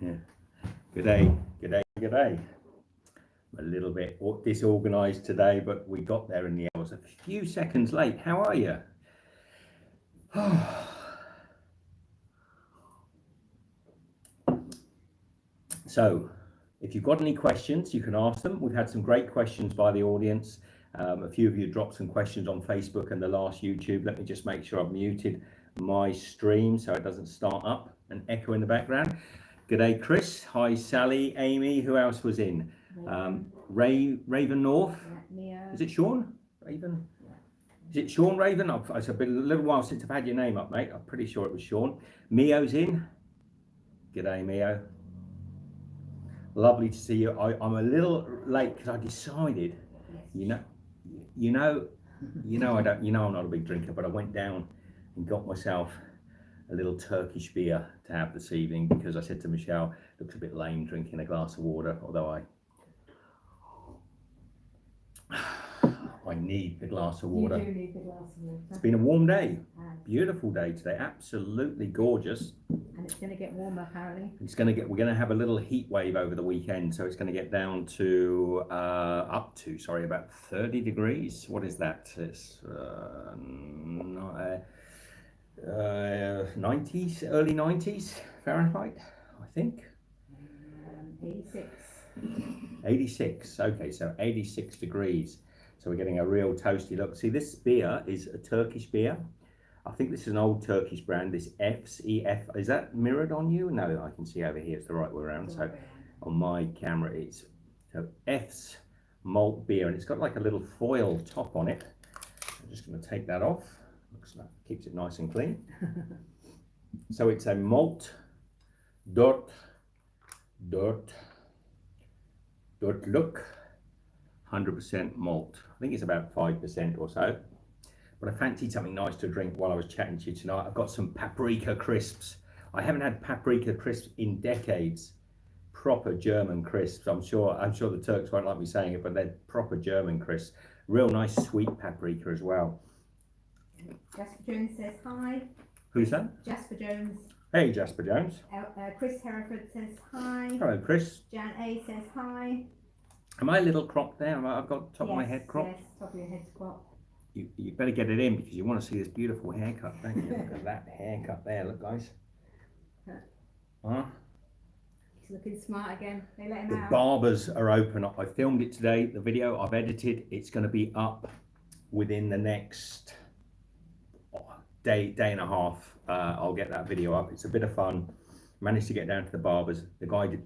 Yeah. Good day, good day, good day. I'm a little bit disorganized today, but we got there in the end. I was a few seconds late. How are you? So, if you've got any questions, you can ask them. We've had some great questions by the audience. A few of you dropped some questions on Facebook and the last YouTube. Let me just make sure I've muted my stream so it doesn't start up and echo in the background. Good day, Chris. Hi, Sally, Amy. Who else was in? Raven North. Yeah, Is it Sean? Raven? Is it Sean Raven? It's been a little while since I've had your name up, mate. I'm pretty sure it was Sean. Mio's in. G'day, Mio. Lovely to see you. I'm a little late because I decided, I'm not a big drinker, but I went down and got myself a little Turkish beer to have this evening because I said to Michelle, looks a bit lame drinking a glass of water, although I need the glass of water. You do need the glass of water. It's been a warm day, beautiful day today, absolutely gorgeous. And it's going to get warmer apparently. We're going to have a little heat wave over the weekend, so it's going to get down to about 30 degrees. What is that? It's 90s, early 90s Fahrenheit, I think. 86. 86. Okay, so 86 degrees. So we're getting a real toasty look. See, this beer is a Turkish beer. I think this is an old Turkish brand, this EF. Is that mirrored on you? No, I can see over here, it's the right way around. So on my camera, it's so F's malt beer, and it's got like a little foil top on it. I'm just going to take that off. Looks like keeps it nice and clean. So it's a malt dört look, 100% malt. I think it's about 5% or so. But I fancied something nice to drink while I was chatting to you tonight. I've got some paprika crisps. I haven't had paprika crisps in decades. Proper German crisps. I'm sure the Turks won't like me saying it, but they're proper German crisps. Real nice sweet paprika as well. Jasper Jones says hi. Who's that? Jasper Jones. Hey, Jasper Jones. Chris Hereford says hi. Hello, Chris. Jan A says hi. Am I a little cropped there? I've got top of my head cropped? Yes, top of your head's cropped. You better get it in because you want to see this beautiful haircut, don't you? Look at that haircut there, look guys. Huh? He's looking smart again. They let him The out. barbers are open. I filmed it today, the video I've edited. It's going to be up within the next day and a half. I'll get that video up. It's a bit of fun. Managed to get down to the barbers. The guy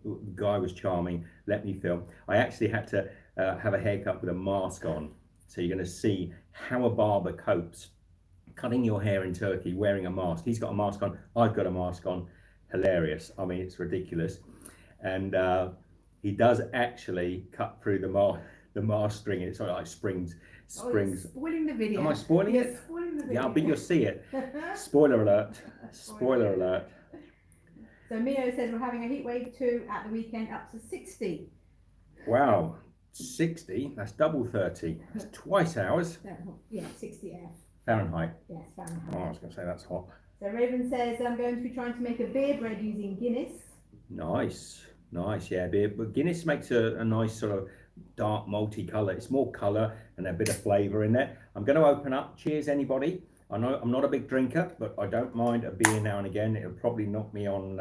was charming, let me film. I actually had to have a haircut with a mask on. So you're going to see how a barber copes cutting your hair in Turkey wearing a mask. He's got a mask on, I've got a mask on. Hilarious. I mean, it's ridiculous. And he does actually cut through the mask string, and it's sort of like springs. Oh, you're spoiling the video. Am I spoiling it? Spoiling the video. Yeah, but you'll see it. Spoiler alert. Spoiler alert. So Mio says we're having a heat wave too at the weekend, up to 60. Wow. 60, that's double 30, that's twice ours. Yeah, 60 F. Fahrenheit. Yes, Fahrenheit. Oh, I was going to say that's hot. So Raven says I'm going to be trying to make a beer bread using Guinness. Nice, yeah, beer. But Guinness makes a nice sort of dark malty colour. It's more colour and a bit of flavour in there. I'm going to open up. Cheers, anybody. I know I'm not a big drinker, but I don't mind a beer now and again. It'll probably knock me off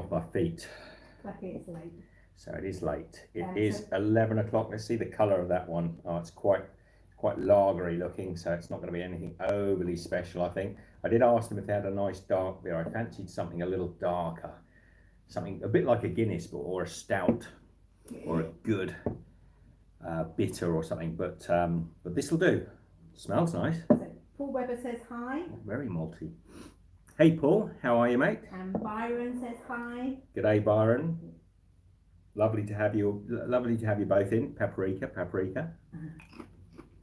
my feet. Lucky it's late. So it is late. It is 11 o'clock. Let's see the colour of that one. Oh, it's quite lagery looking, so it's not going to be anything overly special, I think. I did ask them if they had a nice dark beer. I fancied something a little darker. Something a bit like a Guinness or a stout or a good bitter or something. But this will do. Smells nice. So Paul Webber says hi. Very malty. Hey Paul, how are you, mate? And Byron says hi. G'day Byron. Lovely to have you both in. Paprika.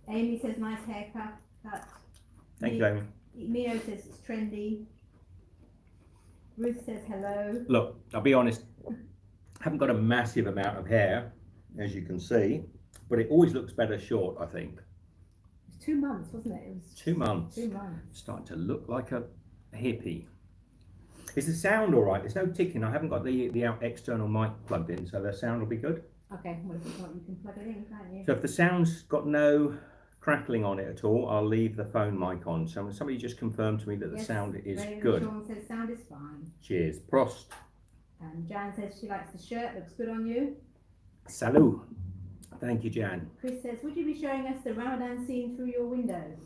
Amy says nice haircut. Thank you, Amy. Mio says it's trendy. Ruth says hello. Look, I'll be honest, I haven't got a massive amount of hair, as you can see, but it always looks better short, I think. It was 2 months, wasn't it? It was 2 months. 2 months. Starting to look like a hippie. Is the sound all right? There's no ticking. I haven't got the external mic plugged in, so the sound will be good. Okay, well, if you want, you can plug it in, can't you? So if the sound's got no crackling on it at all, I'll leave the phone mic on. So somebody just confirmed to me that the sound is good. Sean says sound is fine. Cheers. Prost. And Jan says she likes the shirt, looks good on you. Salut. Thank you, Jan. Chris says, would you be showing us the Ramadan scene through your windows?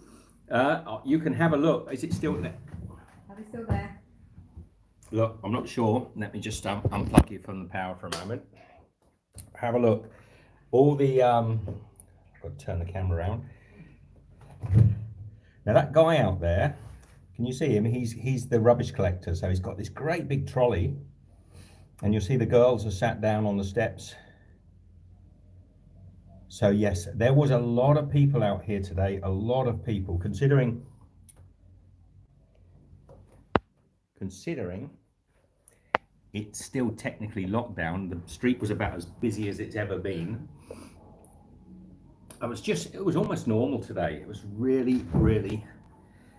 You can have a look. Is it still there? Are they still there? Look, I'm not sure. Let me just unplug you from the power for a moment. Have a look. All the I've got to turn the camera around. Now that guy out there, can you see him? He's the rubbish collector. So he's got this great big trolley, and you'll see the girls are sat down on the steps. So yes, there was a lot of people out here today. A lot of people, considering it's still technically locked down. The street was about as busy as it's ever been. It was almost normal today. It was really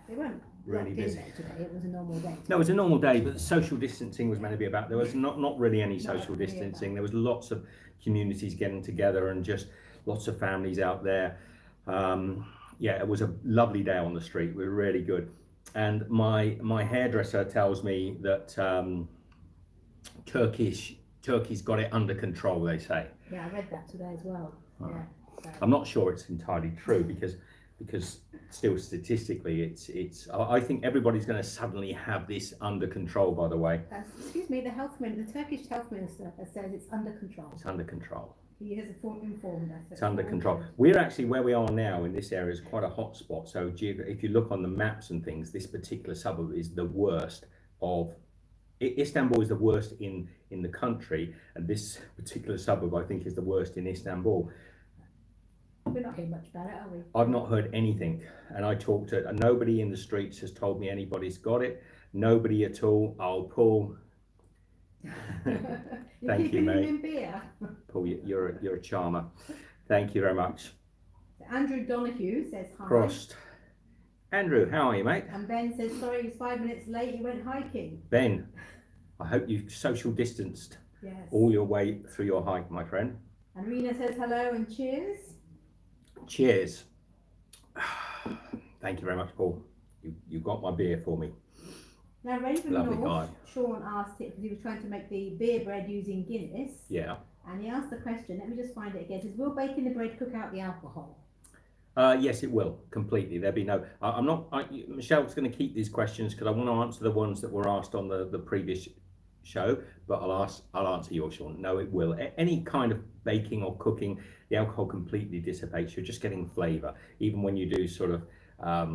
They weren't really busy today. It was a normal day. No, it was a normal day, but social distancing was meant to be about. There was not really any social distancing. There was lots of communities getting together and just lots of families out there. Yeah, it was a lovely day on the street. We were really good. And my hairdresser tells me that Turkey's got it under control, they say. Yeah, I read that today as well. Yeah. So. I'm not sure it's entirely true because still statistically it's I think everybody's going to suddenly have this under control, by the way. Excuse me, the Turkish health minister says it's under control. It's under control. He has informed us. It's under control. We're actually, where we are now in this area is quite a hot spot. So if you look on the maps and things, this particular suburb is the worst of, Istanbul is the worst in the country, and this particular suburb I think is the worst in Istanbul. We're not hearing much about it, are we? I've not heard anything, and I talked to nobody in the streets has told me anybody's got it. Nobody at all. Oh, Paul. Thank you, mate. In beer. Paul, you're a charmer. Thank you very much. Andrew Donahue says hi. Prost. Andrew, how are you, mate? And Ben says sorry, he's 5 minutes late. He went hiking. Ben, I hope you social distanced all your way through your hike, my friend. And Rena says hello and cheers. Cheers. Thank you very much, Paul. You got my beer for me. Now, Raven Lovely North, guy. Sean asked it because he was trying to make the beer bread using Guinness. Yeah. And he asked the question, let me just find it again. It says, will baking the bread cook out the alcohol? Yes, it will, completely. There'll be no... Michelle's going to keep these questions because I want to answer the ones that were asked on the previous show, but I'll answer yours, Sean. No, it will. Any kind of baking or cooking, the alcohol completely dissipates. You're just getting flavour. Even when you do sort of, a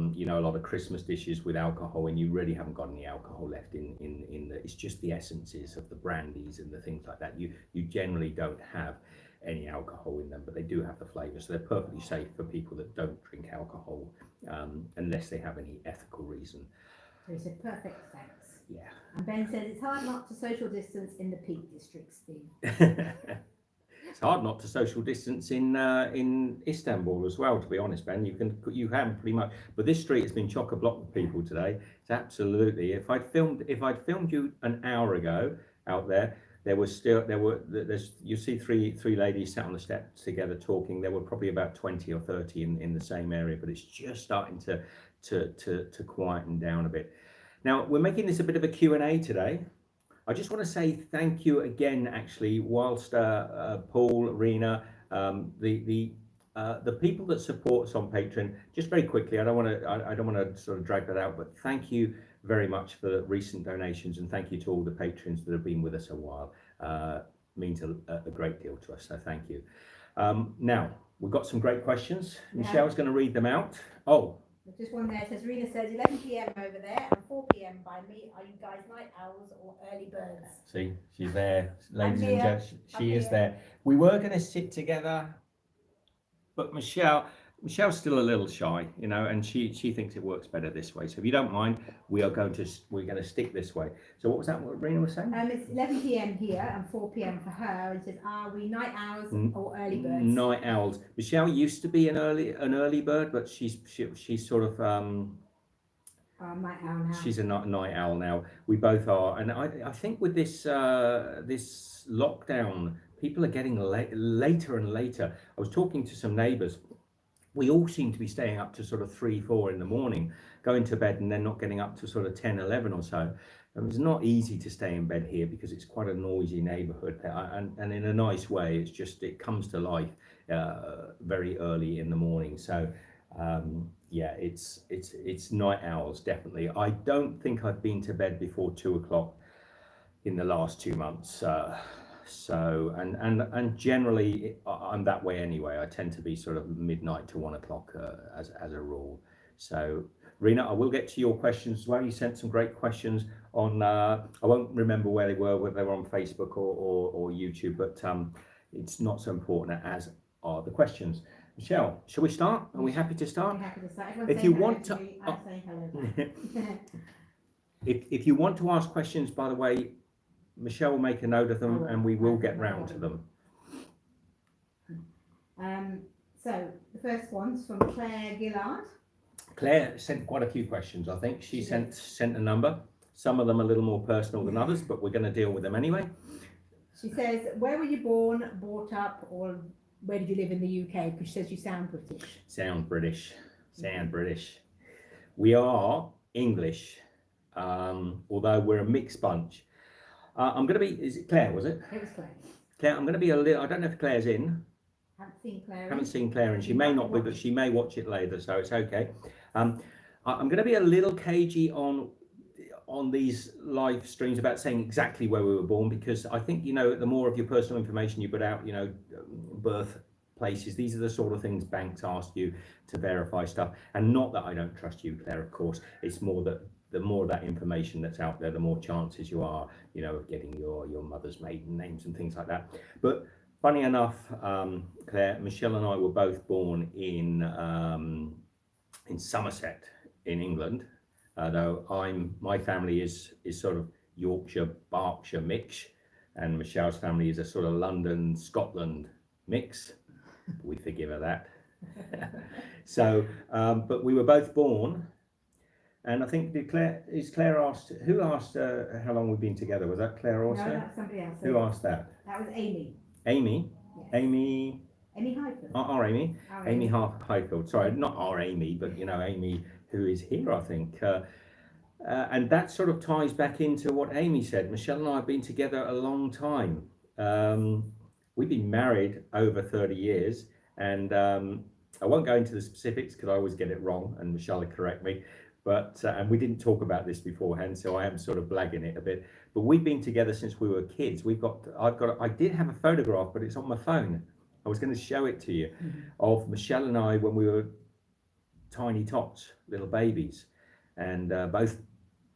lot of Christmas dishes with alcohol, and you really haven't got any alcohol left in the... It's just the essences of the brandies and the things like that. You generally don't have any alcohol in them, but they do have the flavour, so they're perfectly safe for people that don't drink alcohol, unless they have any ethical reason. So he said, perfect, thanks. Yeah. And Ben says it's hard not to social distance in the Peak District, Steve. It's hard not to social distance in Istanbul as well, to be honest, Ben. You have pretty much, but this street has been chock-a-block with people today. It's absolutely. If I'd filmed you an hour ago out there, you see three ladies sat on the steps together talking. There were probably about 20 or 30 in the same area, but it's just starting to quieten down a bit. Now we're making this a bit of a Q&A today. I just want to say thank you again, actually, whilst Paul, Rena, the people that support us on Patreon. Just very quickly, I don't want to sort of drag that out, but thank you very much for the recent donations, and thank you to all the patrons that have been with us a while. Means a great deal to us, so thank you. Now we've got some great questions. Yeah. Michelle's going to read them out. Oh. Just one there says, Rena says 11 p.m. over there and 4 p.m. by me. Are you guys night owls or early birds? See, she's there, ladies and gentlemen. She is there. We were going to sit together, but Michelle's still a little shy, and she thinks it works better this way. So if you don't mind, we're going to stick this way. So what was that? What Rena was saying? It's 11 p.m. here and 4 p.m. for her. And it says, are we night owls or early birds? Night owls. Michelle used to be an early bird, but she's sort of Night owl now. She's a night owl now. We both are, and I think with this this lockdown, people are getting later and later. I was talking to some neighbours. We all seem to be staying up to sort of 3, 4 in the morning, going to bed and then not getting up to sort of 10, 11 or so. It's not easy to stay in bed here because it's quite a noisy neighbourhood, and in a nice way, it's just, it comes to life very early in the morning. So yeah, it's night owls, definitely. I don't think I've been to bed before 2 o'clock in the last 2 months. So and generally I'm that way anyway. I tend to be sort of midnight to 1 o'clock as a rule. So Rena, I will get to your questions as well. You sent some great questions on I won't remember where they were, whether they were on Facebook or YouTube, but it's not so important as are the questions. Michelle, shall we start? Are we happy to start? I'm happy to start. If you want to, I'm saying hello back. if you want to ask questions, by the way, Michelle will make a note of them and we will get round to them. So the first one's from Claire Gillard. Claire sent quite a few questions, I think. She sent a number. Some of them a little more personal than others, but we're going to deal with them anyway. She says, where were you born, brought up, or where did you live in the UK? Because she says you sound British. Sound British. Sound British. We are English, although we're a mixed bunch. I'm going to be, is it Claire, was it? It was Claire. Claire, I'm going to be a little, I don't know if Claire's in. Haven't seen Claire. And she may not be, but she may watch it later, so it's okay. I'm going to be a little cagey on these live streams about saying exactly where we were born, because I think, you know, the more of your personal information you put out, you know, birth places, these are the sort of things banks ask you to verify stuff. And not that I don't trust you, Claire, of course. It's more that the more of that information that's out there, the more chances you are, you know, of getting your mother's maiden names and things like that. But funny enough, Claire, Michelle and I were both born in Somerset in England, though my family is sort of Yorkshire, Berkshire mix, and Michelle's family is a sort of London, Scotland mix. We forgive her that. So, but we were both born. And I think, Claire asked, who asked how long we've been together? Was that Claire also? No, that's somebody else. Who asked that? That was Amy. Amy? Yes. Amy Highfield. Our Amy? Amy Highfield. Sorry, not our Amy, but, you know, Amy who is here, I think. And that sort of ties back into what Amy said. Michelle and I have been together a long time. We've been married over 30 years, and I won't go into the specifics because I always get it wrong, and Michelle will correct me. But and we didn't talk about this beforehand, so I am sort of blagging it a bit. But we've been together since we were kids. I did have a photograph, but it's on my phone. I was going to show it to you of Michelle and I when we were tiny tots, little babies, and both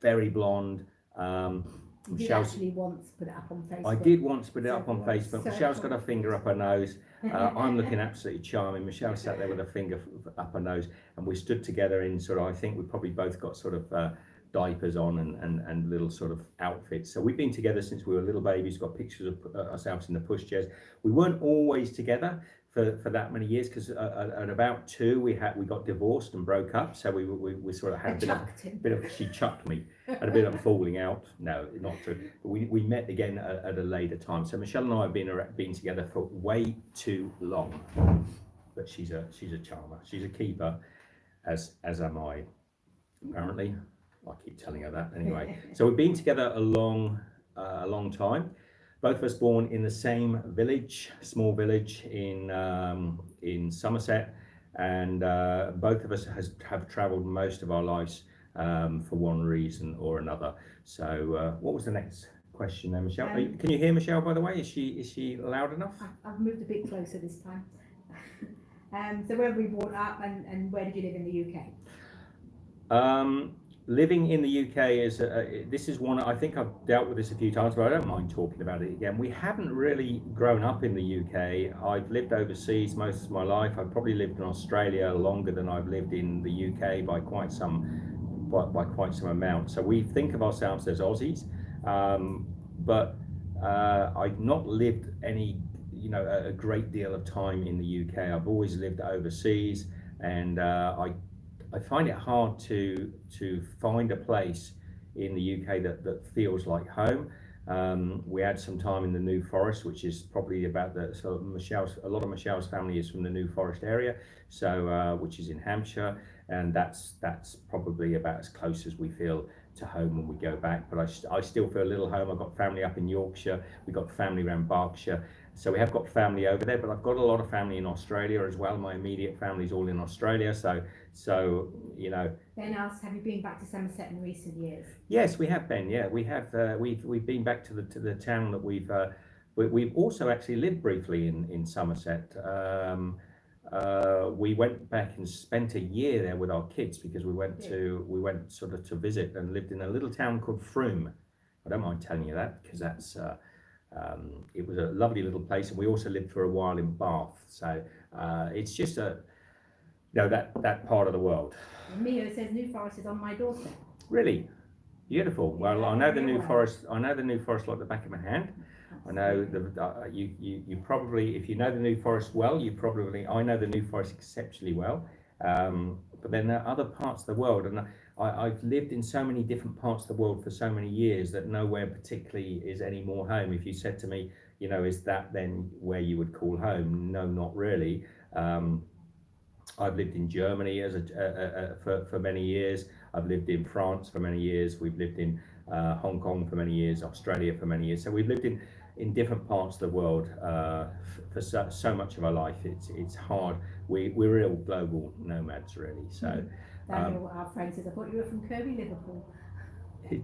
very blonde. You did actually once put it up on Facebook. I did once put it up on Facebook. Michelle's got her finger up her nose. I'm looking absolutely charming. Michelle sat there with her finger up her nose, and we stood together in sort of, I think we probably both got sort of diapers on and little sort of outfits. So we've been together since we were little babies. Got pictures of ourselves in the pushchairs. We weren't always together for that many years, because at about 2 we got divorced and broke up. So we sort of had a bit of she chucked me, had a bit of a falling out. No, not true. We met again at a later time. So Michelle and I have been together for way too long. But she's a charmer. She's a keeper, as am I. Apparently, I keep telling her that anyway. So we've been together a long time. Both of us born in the same village, small village in Somerset, and both of us have travelled most of our lives for one reason or another. So, what was the next question there, Michelle? Can you hear Michelle, by the way? Is she loud enough? I've moved a bit closer this time. So where were we brought up, and where did you live in the UK? Living in the UK is this is one, I think I've dealt with this a few times, but I don't mind talking about it again. We haven't really grown up in the UK. I've lived overseas most of my life. I've probably lived in Australia longer than I've lived in the UK by quite some amount. So we think of ourselves as Aussies, but I've not lived a great deal of time in the UK. I've always lived overseas, and I find it hard to find a place in the UK that feels like home. We had some time in the New Forest, which is probably about the so Michelle's. A lot of Michelle's family is from the New Forest area, so which is in Hampshire, and that's probably about as close as we feel to home when we go back. But I still feel a little home. I've got family up in Yorkshire. We've got family around Berkshire. So we have got family over there, but I've got a lot of family in Australia as well. My immediate family's all in Australia, so you know. Ben asks, have you been back to Somerset in recent years? Yes, we have been. Yeah, we have. We've been back to the town that we've also actually lived briefly in Somerset. We went back and spent a year there with our kids because we went sort of to visit and lived in a little town called Frome. I don't mind telling you that because that's. It was a lovely little place, and we also lived for a while in Bath. So it's just that part of the world. And Mio says New Forest is on my doorstep. Really beautiful. Well, Yeah, I know the New well. Forest. I know the New Forest like the back of my hand. I know you probably, if you know the New Forest well, I know the New Forest exceptionally well. But then there are other parts of the world, and I've lived in so many different parts of the world for so many years that nowhere particularly is any more home. If you said to me, is that then where you would call home? No, not really. I've lived in Germany for many years. I've lived in France for many years. We've lived in Hong Kong for many years, Australia for many years. So we've lived in different parts of the world for so much of our life. It's hard. We're real global nomads, really. So Daniel, our friend, says, I thought you were from Kirby, Liverpool.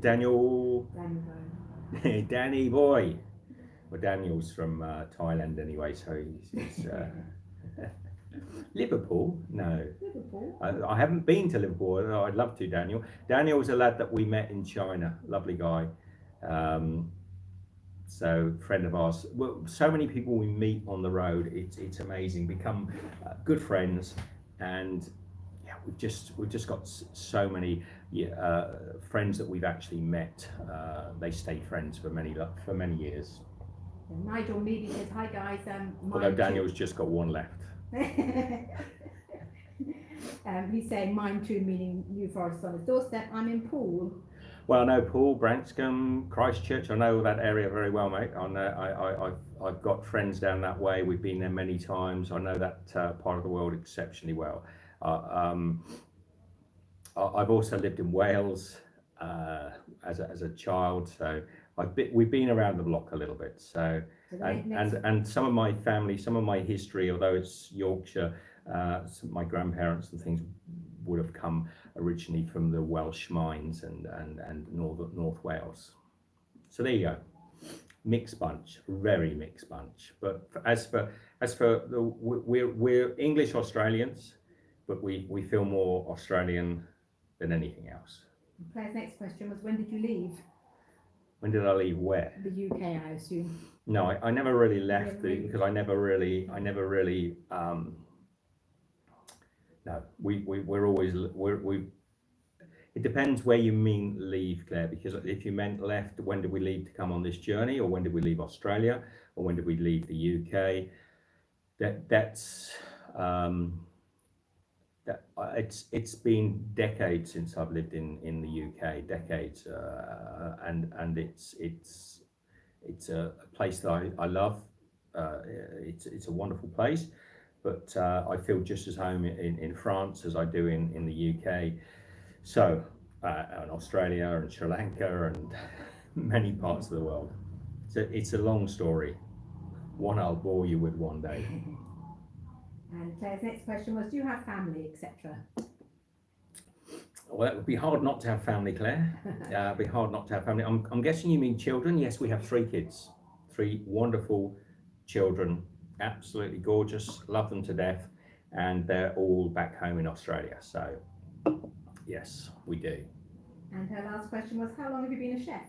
Daniel Daniel. Danny boy. Well, Daniel's from Thailand anyway, so he's Liverpool? No. Liverpool? I haven't been to Liverpool. I'd love to, Daniel. Daniel's a lad that we met in China. Lovely guy. So friend of ours. Well, so many people we meet on the road. It's amazing. Become good friends, and yeah, we've just got so many friends that we've actually met. They stayed friends for many years. And Nigel Meady says, hi guys. Although Daniel's just got one left. He's saying mine too, meaning New Forest on his doorstep. I'm in Poole. Well, I know Poole, Branscombe, Christchurch. I know that area very well, mate. I've got friends down that way. We've been there many times. I know that part of the world exceptionally well. I've also lived in Wales as a child, so we've been around the block a little bit. So and some of my family, some of my history, although it's Yorkshire, my grandparents and things would have come originally from the Welsh mines and North Wales. So there you go, mixed bunch, very mixed bunch. But as for we're English Australians, but we feel more Australian than anything else. Claire's next question was, when did you leave? When did I leave where? The UK, I assume. No, I never really left because I never really no, we're always it depends where you mean leave, Claire, because if you meant left, when did we leave to come on this journey, or when did we leave Australia, or when did we leave the UK? It's been decades since I've lived in the UK, decades, and it's a place that I love. It's a wonderful place, but I feel just as home in France as I do in the UK. So, and Australia and Sri Lanka and many parts of the world. So it's a long story, one I'll bore you with one day. And Claire's next question was, do you have family, etc.? Well, it would be hard not to have family, Claire. It'd be hard not to have family. I'm guessing you mean children. Yes, we have 3 kids, 3 wonderful children, absolutely gorgeous, love them to death, and they're all back home in Australia. So, yes, we do. And her last question was, how long have you been a chef?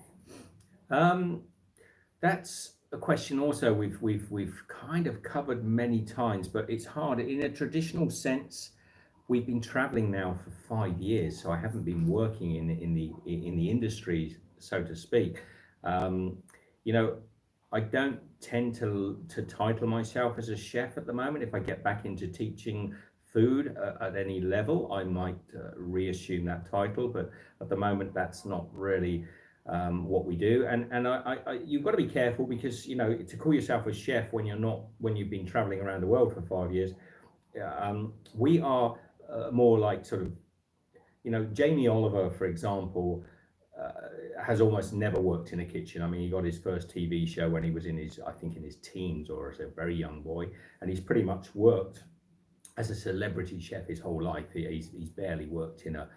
That's a question also we've kind of covered many times, but it's hard. In a traditional sense, we've been traveling now for 5 years, so I haven't been working in the industry, so to speak. I don't tend to title myself as a chef at the moment. If I get back into teaching food at any level, I might reassume that title, but at the moment that's not really what we do. And you've got to be careful, because to call yourself a chef when you've been traveling around the world for 5 years, we are more like sort of, Jamie Oliver, for example, has almost never worked in a kitchen. I mean, he got his first TV show when he was I think in his teens, or as a very young boy, and he's pretty much worked as a celebrity chef his whole life. He's barely worked in a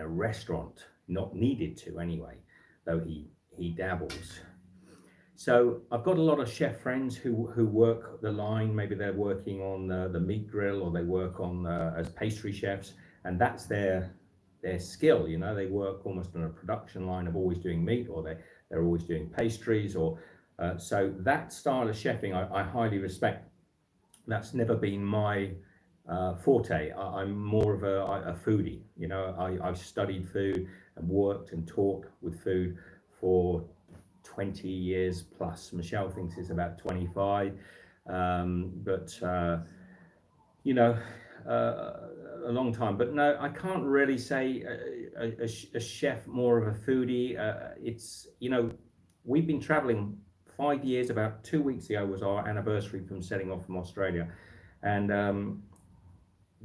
restaurant, not needed to anyway, though he dabbles. So I've got a lot of chef friends who work the line. Maybe they're working on the meat grill, or they work on as pastry chefs, and that's their skill. They work almost on a production line of always doing meat, or they're always doing pastries, or so that style of chefing I highly respect. That's never been my forte. I'm more of a foodie. I've studied food and worked and taught with food for 20 years plus. Michelle thinks it's about 25, but a long time. But no, I can't really say a chef, more of a foodie. It's we've been traveling 5 years. About 2 weeks ago was our anniversary from setting off from Australia, and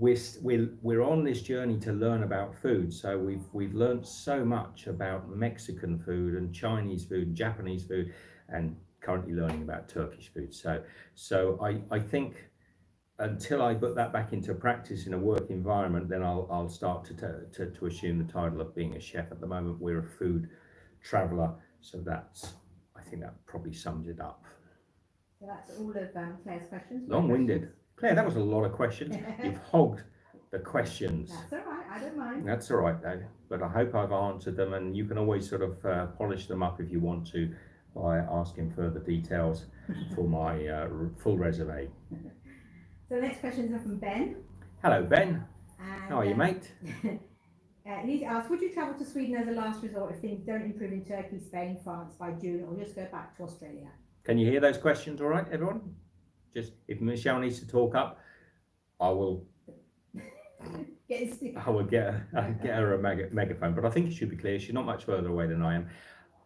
we're on this journey to learn about food. So we've learned so much about Mexican food and Chinese food, Japanese food, and currently learning about Turkish food. So I think until I put that back into practice in a work environment, then I'll start to assume the title of being a chef. At the moment, we're a food traveller, so I think that probably sums it up. So that's all of Claire's questions. Long-winded. Claire, that was a lot of questions. You've hogged the questions. That's all right, I don't mind. That's all right, though. But I hope I've answered them, and you can always sort of polish them up if you want to by asking further details for my full resume. So the next questions are from Ben. Hello, Ben. And, How are you, mate? He's asked, would you travel to Sweden as a last resort if things don't improve in Turkey, Spain, France by June, or just go back to Australia? Can you hear those questions all right, everyone? Just if Michelle needs to talk up, I will get her a megaphone. But I think it should be clear. She's not much further away than I am.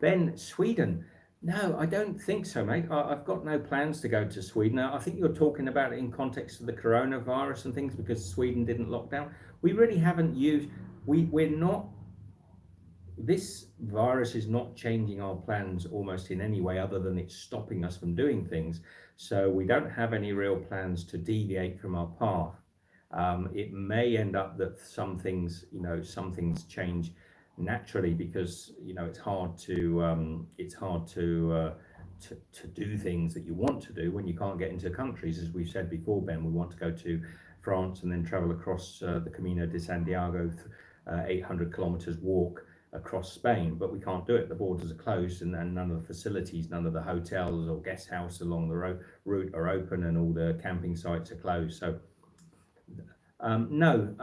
Ben, Sweden. No, I don't think so, mate. I've got no plans to go to Sweden. I think you're talking about it in context of the coronavirus and things, because Sweden didn't lock down. We really haven't used. We're not. This virus is not changing our plans almost in any way, other than it's stopping us from doing things. So we don't have any real plans to deviate from our path. It may end up that some things change naturally, because it's hard to do things that you want to do when you can't get into countries. As we've said before, Ben, we want to go to France and then travel across the Camino de Santiago, 800 kilometers walk across Spain, but we can't do it. The borders are closed, and none of the facilities, none of the hotels or guest house along the route are open, and all the camping sites are closed. So no,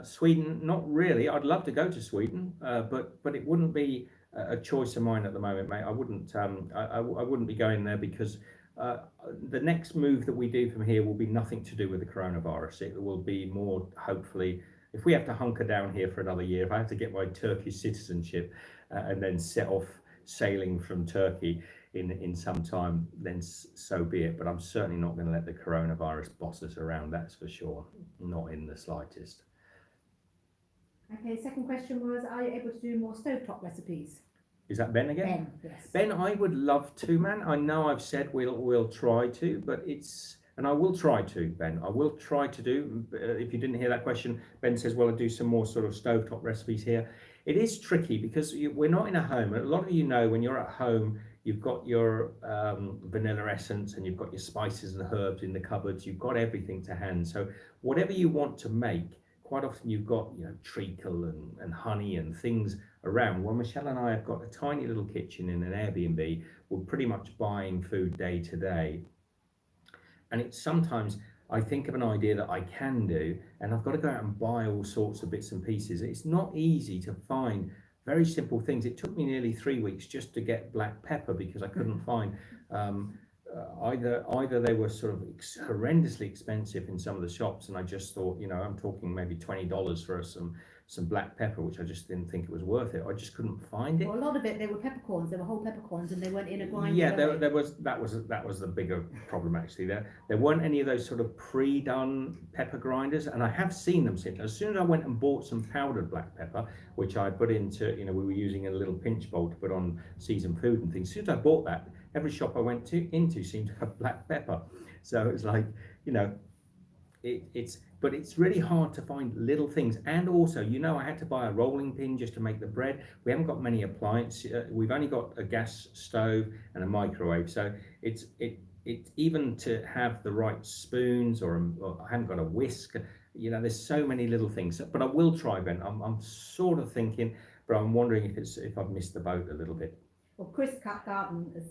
Sweden, not really. I'd love to go to Sweden, but it wouldn't be a choice of mine at the moment, mate. I wouldn't be going there, because the next move that we do from here will be nothing to do with the coronavirus. It will be more, hopefully, if we have to hunker down here for another year, if I have to get my Turkish citizenship and then set off sailing from Turkey in some time, then so be it. But I'm certainly not going to let the coronavirus boss us around, that's for sure. Not in the slightest. Okay, second question was, are you able to do more stovetop recipes? Is that Ben again? Ben, yes. Ben, I would love to, man. I know I've said we'll try to, but and I will try to, Ben. I will try to do. If you didn't hear that question, Ben says, well, I'll do some more sort of stovetop recipes here. It is tricky, because we're not in a home. A lot of you know, when you're at home, you've got your vanilla essence, and you've got your spices and herbs in the cupboards. You've got everything to hand. So whatever you want to make, quite often you've got treacle and honey and things around. Well, Michelle and I have got a tiny little kitchen in an Airbnb. We're pretty much buying food day to day. And it's sometimes I think of an idea that I can do, and I've got to go out and buy all sorts of bits and pieces. It's not easy to find very simple things. It took me nearly 3 weeks just to get black pepper, because I couldn't find either they were sort of horrendously expensive in some of the shops, and I just thought, I'm talking maybe $20 for some black pepper, which I just didn't think it was worth it. I just couldn't find it. Well, a lot of it, they were peppercorns. They were whole peppercorns, and they weren't in a grinder. Yeah, that was the bigger problem actually. There weren't any of those sort of pre-done pepper grinders, and I have seen them since. As soon as I went and bought some powdered black pepper, which I put into, we were using a little pinch bowl to put on seasoned food and things. As soon as I bought that, every shop I went into seemed to have black pepper. So it's like, but it's really hard to find little things. And also, I had to buy a rolling pin just to make the bread. We haven't got many appliances. We've only got a gas stove and a microwave. So it's even to have the right spoons, or I haven't got a whisk. There's so many little things. But I will try, Ben. I'm sort of thinking, but I'm wondering if I've missed the boat a little bit. Well, Chris Garden has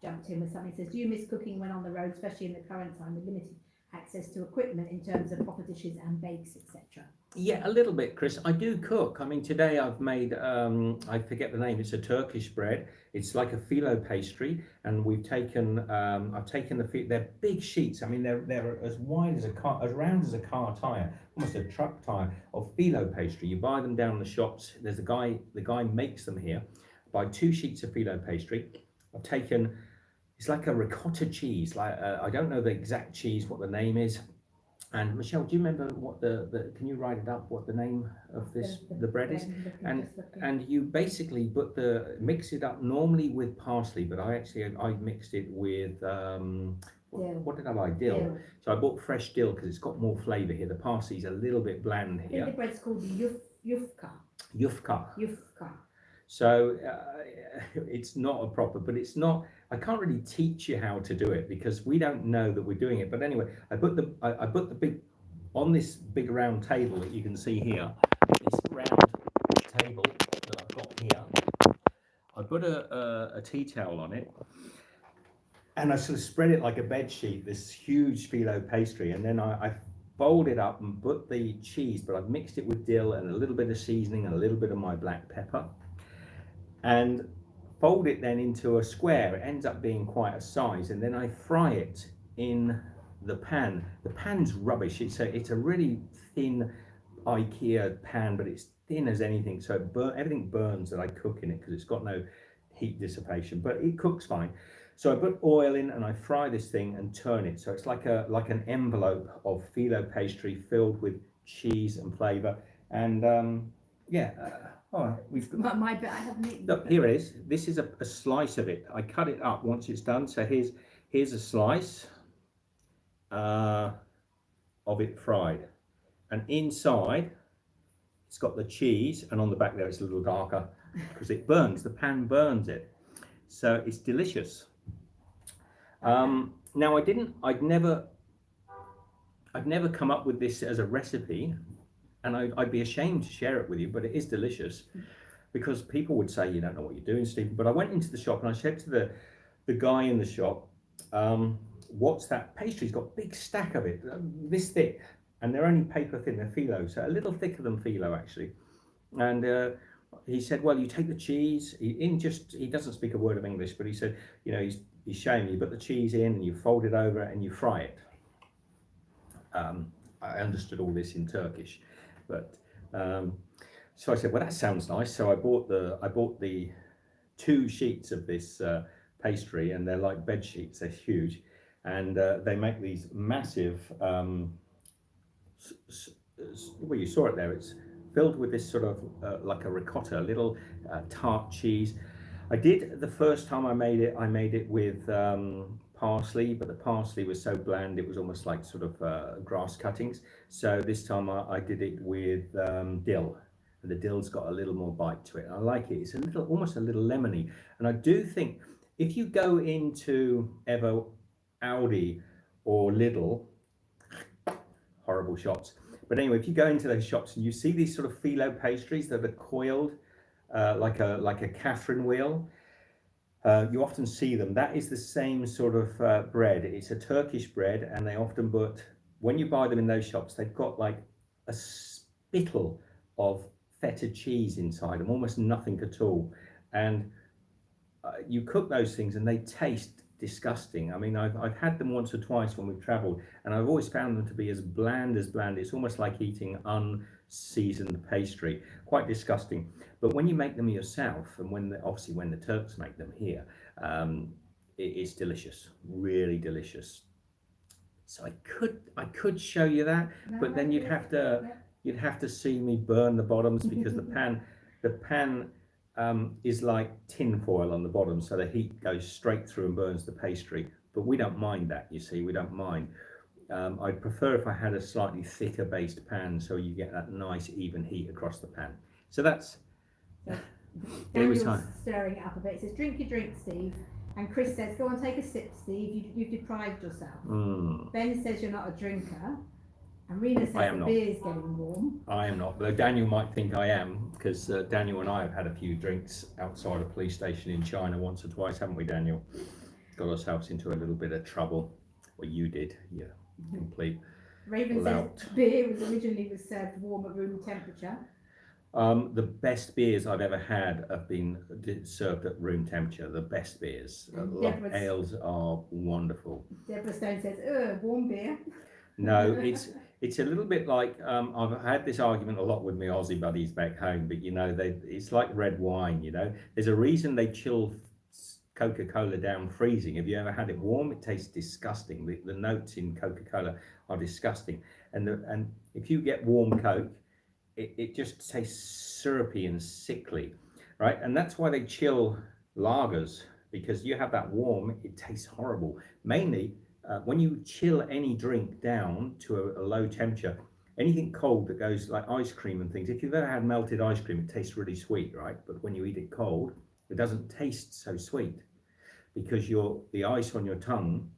jumped in with something. He says, do you miss cooking when on the road, especially in the current time with limited access to equipment in terms of proper dishes and bakes, etc.? Yeah, a little bit, Chris. I do cook. I mean, today I've made, I forget the name, it's a Turkish bread. It's like a phyllo pastry, and we've taken, I've taken they're big sheets. I mean, they're as wide as as round as a car tire, almost a truck tire of phyllo pastry. You buy them down the shops. There's the guy makes them here. Buy 2 sheets of phyllo pastry. I've taken, it's like a ricotta cheese. Like I don't know the exact cheese, what the name is. And Michelle, do you remember what can you write it up, what the name of the bread is? And you basically mix it up normally with parsley, but I mixed it with, what did I buy? Dill. So I bought fresh dill because it's got more flavour here. The parsley's a little bit bland here. I think the bread's called yufka. Yufka. So it's not a proper, but it's not, I can't really teach you how to do it because we don't know that we're doing it. But anyway, I put the big, on this big round table that you can see here, this round table that I've got here, I put a tea towel on it, and I sort of spread it like a bed sheet, this huge phyllo pastry, and then I fold it up and put the cheese, but I've mixed it with dill and a little bit of seasoning and a little bit of my black pepper, and fold it then into a square. It ends up being quite a size, and then I fry it in the pan. The pan's rubbish. It's a really thin IKEA pan, but it's thin as anything, so everything burns that I cook in it because it's got no heat dissipation, but it cooks fine. So I put oil in and I fry this thing and turn it, so it's like an envelope of phyllo pastry filled with cheese and flavour. And all right, we've got my bit. I haven't eaten. Look, here it is. This is a slice of it. I cut it up once it's done. So here's a slice of it fried, and inside it's got the cheese, and on the back there it's a little darker because it burns. The pan burns it, so it's delicious. Now I'd never come up with this as a recipe. And I'd be ashamed to share it with you, but it is delicious, because people would say, you don't know what you're doing, Stephen. But I went into the shop and I said to the guy in the shop, what's that pastry? He's got a big stack of it, this thick, and they're only paper thin, they're phyllo, so a little thicker than phyllo actually. And he said, well, you take the cheese, he doesn't speak a word of English, but he said, he's showing you, put the cheese in and you fold it over and you fry it. I understood all this in Turkish. But so I said, well, that sounds nice. So I bought the 2 sheets of this pastry, and they're like bed sheets. They're huge, and they make these massive. Well, you saw it there. It's filled with this sort of like a ricotta, a little tart cheese. I did the first time I made it with parsley, but the parsley was so bland it was almost like sort of grass cuttings. So this time I did it with dill, and the dill's got a little more bite to it. I like it. It's almost a little lemony, and I do think if you go into ever Aldi or Lidl, horrible shops, but anyway, if you go into those shops and you see these sort of phyllo pastries that are coiled like a Catherine wheel. You often see them. That is the same sort of bread. It's a Turkish bread, and they often put, when you buy them in those shops, they've got like a spittle of feta cheese inside them, almost nothing at all. And you cook those things and they taste disgusting. I mean, I've had them once or twice when we've travelled, and I've always found them to be as bland as bland. It's almost like eating unseasoned pastry, quite disgusting. But when you make them yourself, and obviously when the Turks make them here, it's delicious, really delicious. So I could show you that, but then you'd have to see me burn the bottoms, because the pan is like tin foil on the bottom, so the heat goes straight through and burns the pastry. But we don't mind that, you see, we don't mind. I'd prefer if I had a slightly thicker based pan, so you get that nice even heat across the pan. So that's Daniel's stirring it up a bit. It says, drink your drink, Steve. And Chris says, go on, take a sip, Steve. You've deprived yourself. Ben says you're not a drinker. And Rena says the beer's getting warm. I am not, though Daniel might think I am, because Daniel and I have had a few drinks outside a police station in China once or twice, haven't we, Daniel? Got ourselves into a little bit of trouble. Well, you did, yeah, complete. Raven says beer was originally served warm at room temperature. The best beers I've ever had have been served at room temperature. The best beers. Ales are wonderful. Deborah Stone says, warm beer. No, it's a little bit like, I've had this argument a lot with my Aussie buddies back home, but you know, it's like red wine, you know. There's a reason they chill Coca-Cola down freezing. Have you ever had it warm? It tastes disgusting. The notes in Coca-Cola are disgusting. And if you get warm Coke, it just tastes syrupy and sickly, right? And that's why they chill lagers, because you have that warm, it tastes horrible. Mainly, when you chill any drink down to a low temperature, anything cold that goes like ice cream and things, if you've ever had melted ice cream, it tastes really sweet, right? But when you eat it cold, it doesn't taste so sweet, because the ice on your tongue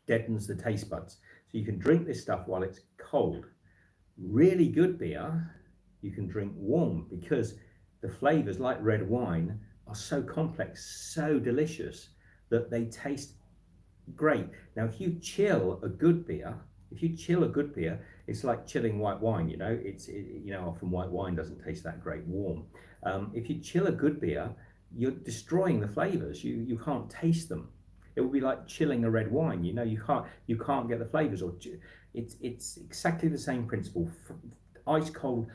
deadens the taste buds. So you can drink this stuff while it's cold. Really good beer you can drink warm, because the flavors, like red wine, are so complex, so delicious, that they taste great. Now if you chill a good beer, it's like chilling white wine, you know. You know, often white wine doesn't taste that great warm. If you chill a good beer, you're destroying the flavors. You can't taste them. It would be like chilling a red wine, you know. You can't get the flavors. Or it's exactly the same principle. Ice cold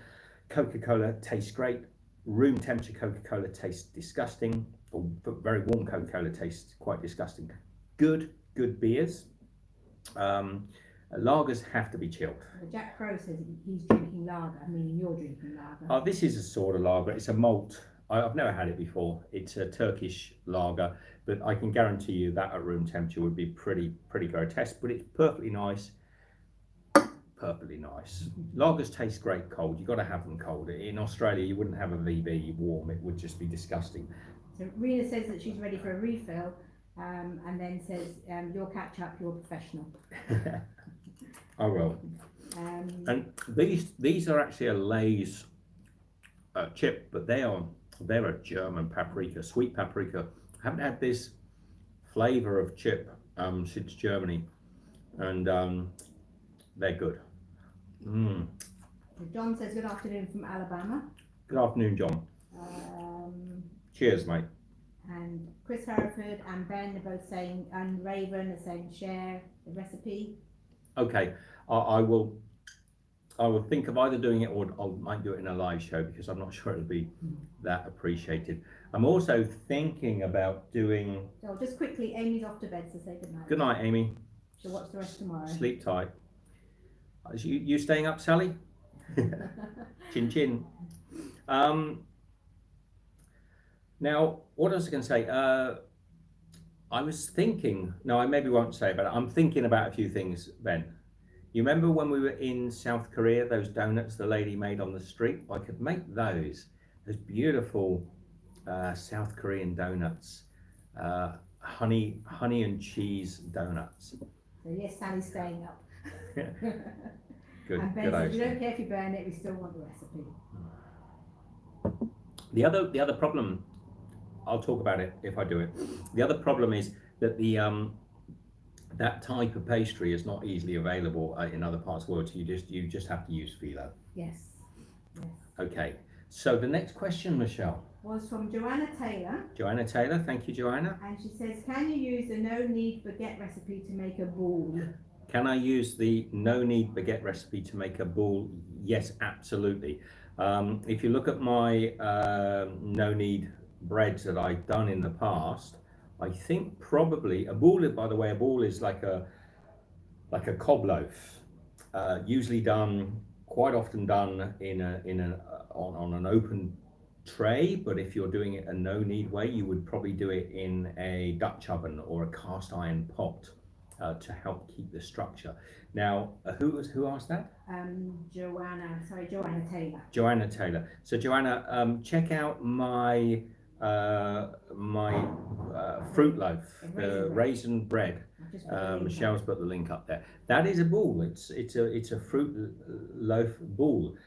Coca-Cola tastes great. Room temperature Coca-Cola tastes disgusting. Or very warm Coca-Cola tastes quite disgusting. Good beers. Lagers have to be chilled. Jack Crow says he's drinking lager, meaning you're drinking lager. Oh, this is a sort of lager. It's a malt. I've never had it before. It's a Turkish lager, but I can guarantee you that at room temperature would be pretty grotesque, but it's perfectly nice. Perfectly nice. Lagers taste great cold. You've got to have them cold. In Australia, you wouldn't have a VB warm. It would just be disgusting. So Rena says that she's ready for a refill, and then says, you'll catch up, you're professional. I will. And these are actually a Lay's chip, but they're a German paprika, sweet paprika. I haven't had this flavour of chip since Germany, and they're good. John says good afternoon from Alabama. Good afternoon, John. Cheers, mate. And Chris Hereford and Ben are both saying, and Raven are saying share the recipe. Okay, I will think of either doing it, or I might do it in a live show, because I'm not sure it'll be that appreciated. I'm also thinking about doing... So just quickly, Amy's off to bed, so say good night. Good night, Amy. She'll watch the rest tomorrow. Sleep tight. You staying up, Sally? Chin chin. Now, what was I going to say? I was thinking, no, I maybe won't say about it. I'm thinking about a few things, Ben. You remember when we were in South Korea, those donuts the lady made on the street? I could make those beautiful South Korean donuts, honey and cheese donuts. So yes, Sally's staying up. Good. And Ben says, we don't care if you burn it, we still want the recipe. The other problem, I'll talk about it if I do it. The other problem is that that type of pastry is not easily available in other parts of the world. So you just have to use phyllo. Yes. Okay. So the next question, Michelle. Was from Joanna Taylor. Joanna Taylor, thank you, Joanna. And she says, can you use the no knead baguette recipe to make a ball? Can I use the no knead baguette recipe to make a ball? Yes, absolutely. If you look at my no knead breads that I've done in the past, I think probably a ball. By the way, a ball is like a cob loaf, usually done, quite often done on an open tray. But if you're doing it a no knead way, you would probably do it in a Dutch oven or a cast iron pot to help keep the structure. Now, who asked that? Joanna Taylor. Joanna Taylor. So Joanna, check out my fruit loaf, the raisin bread. Michelle's put the link up there. That is a ball. It's a fruit loaf ball,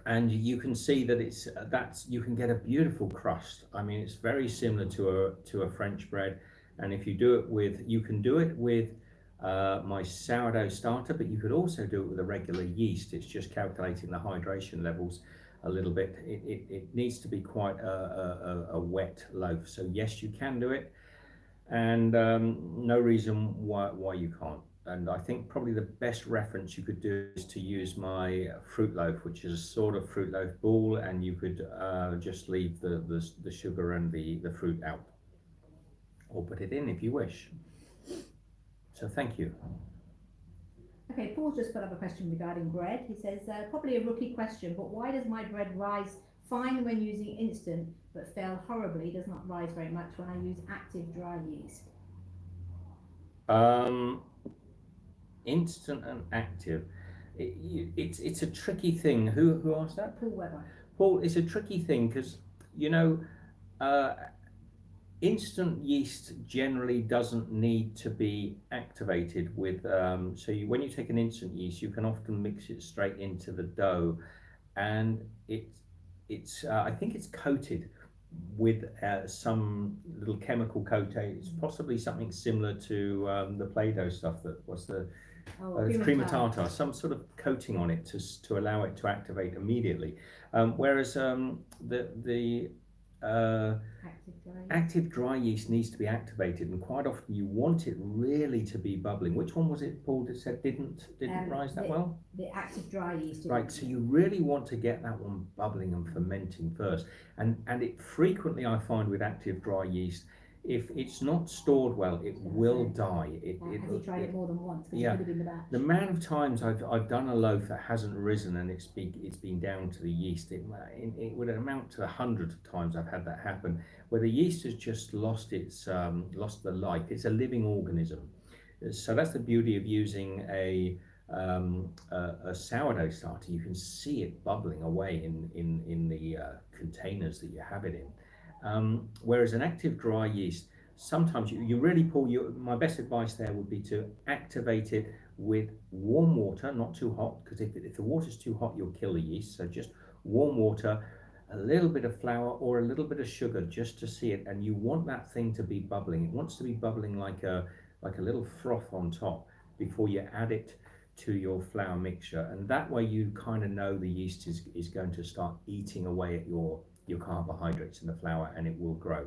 and you can see that you can get a beautiful crust. I mean, it's very similar to a French bread, and if you do it with, you can do it with my sourdough starter, but you could also do it with a regular yeast. It's just calculating the hydration levels a little bit. It needs to be quite a wet loaf. So yes, you can do it, and no reason why you can't. And I think probably the best reference you could do is to use my fruit loaf, which is a sort of fruit loaf ball, and you could just leave the sugar and the fruit out, or put it in if you wish. So thank you. Okay, Paul's just put up a question regarding bread. He says, probably a rookie question, but why does my bread rise fine when using instant, but fail horribly, does not rise very much when I use active dry yeast? Instant and active, it's a tricky thing. Who asked that? Paul Weber. Paul, it's a tricky thing because, instant yeast generally doesn't need to be activated with, when you take an instant yeast, you can often mix it straight into the dough, and it's I think it's coated with some little chemical coating. It's possibly something similar to the Play-Doh stuff. Cream of tartar, some sort of coating on it to allow it to activate immediately. Whereas the active dry yeast needs to be activated, and quite often you want it really to be bubbling. Which one was it, Paul, that said didn't rise that well? The active dry yeast. Right, so you really want to get that one bubbling and fermenting first. And it frequently, I find with active dry yeast, if it's not stored well, it will die. Has he tried it more than once? Yeah. It could have been the batch. The amount of times I've done a loaf that hasn't risen and it's been down to the yeast, it would amount to 100 times I've had that happen, where the yeast has just lost the life. It's a living organism. So that's the beauty of using a sourdough starter. You can see it bubbling away in the containers that you have it in. Whereas an active dry yeast, sometimes you really my best advice there would be to activate it with warm water, not too hot, because if the water's too hot, you'll kill the yeast. So just warm water, a little bit of flour or a little bit of sugar just to see it, and you want that thing to be bubbling. It wants to be bubbling like a little froth on top before you add it to your flour mixture, and that way you kind of know the yeast is going to start eating away at your carbohydrates in the flour, and it will grow.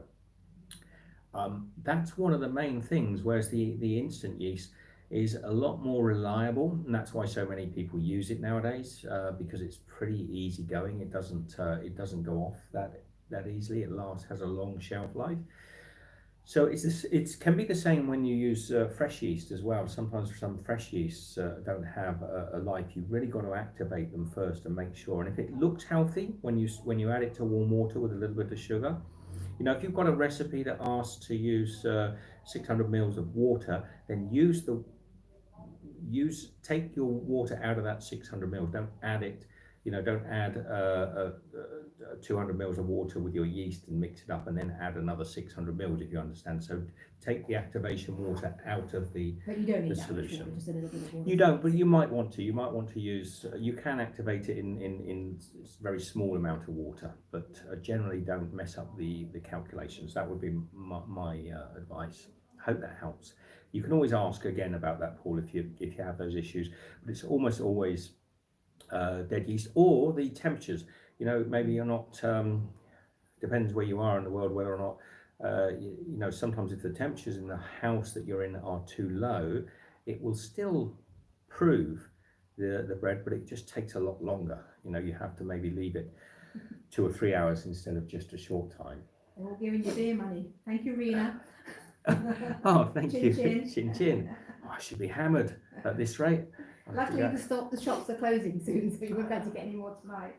That's one of the main things, whereas the instant yeast is a lot more reliable, and that's why so many people use it nowadays, because it's pretty easy going. It doesn't go off that easily. It has a long shelf life. So it can be the same when you use fresh yeast as well. Sometimes some fresh yeasts don't have a life. You've really got to activate them first and make sure. And if it looks healthy when you add it to warm water with a little bit of sugar, if you've got a recipe that asks to use 600 mils of water, then take your water out of that 600 mils. Don't add it. Don't add 200 mils of water with your yeast and mix it up and then add another 600 mils, if you understand. So take the activation water out of the But you don't need the solution. Water, just a little bit of water. You don't, but you might want to. You might want to use. You can activate it in very small amount of water, but generally don't mess up the calculations. That would be my advice. Hope that helps. You can always ask again about that, Paul, if you have those issues. But it's almost always dead yeast, or the temperatures. You know, maybe you're not, depends where you are in the world, whether or not, you know, sometimes if the temperatures in the house that you're in are too low, it will still prove the bread, but it just takes a lot longer. You know, you have to maybe leave it 2 or 3 hours instead of just a short time. They're all giving you beer money. Thank you, Rena. Oh, thank Chin you. chin. Chin chin. Oh, I should be hammered at this rate. Luckily, the shops are closing soon, so you won't be able to get any more tonight.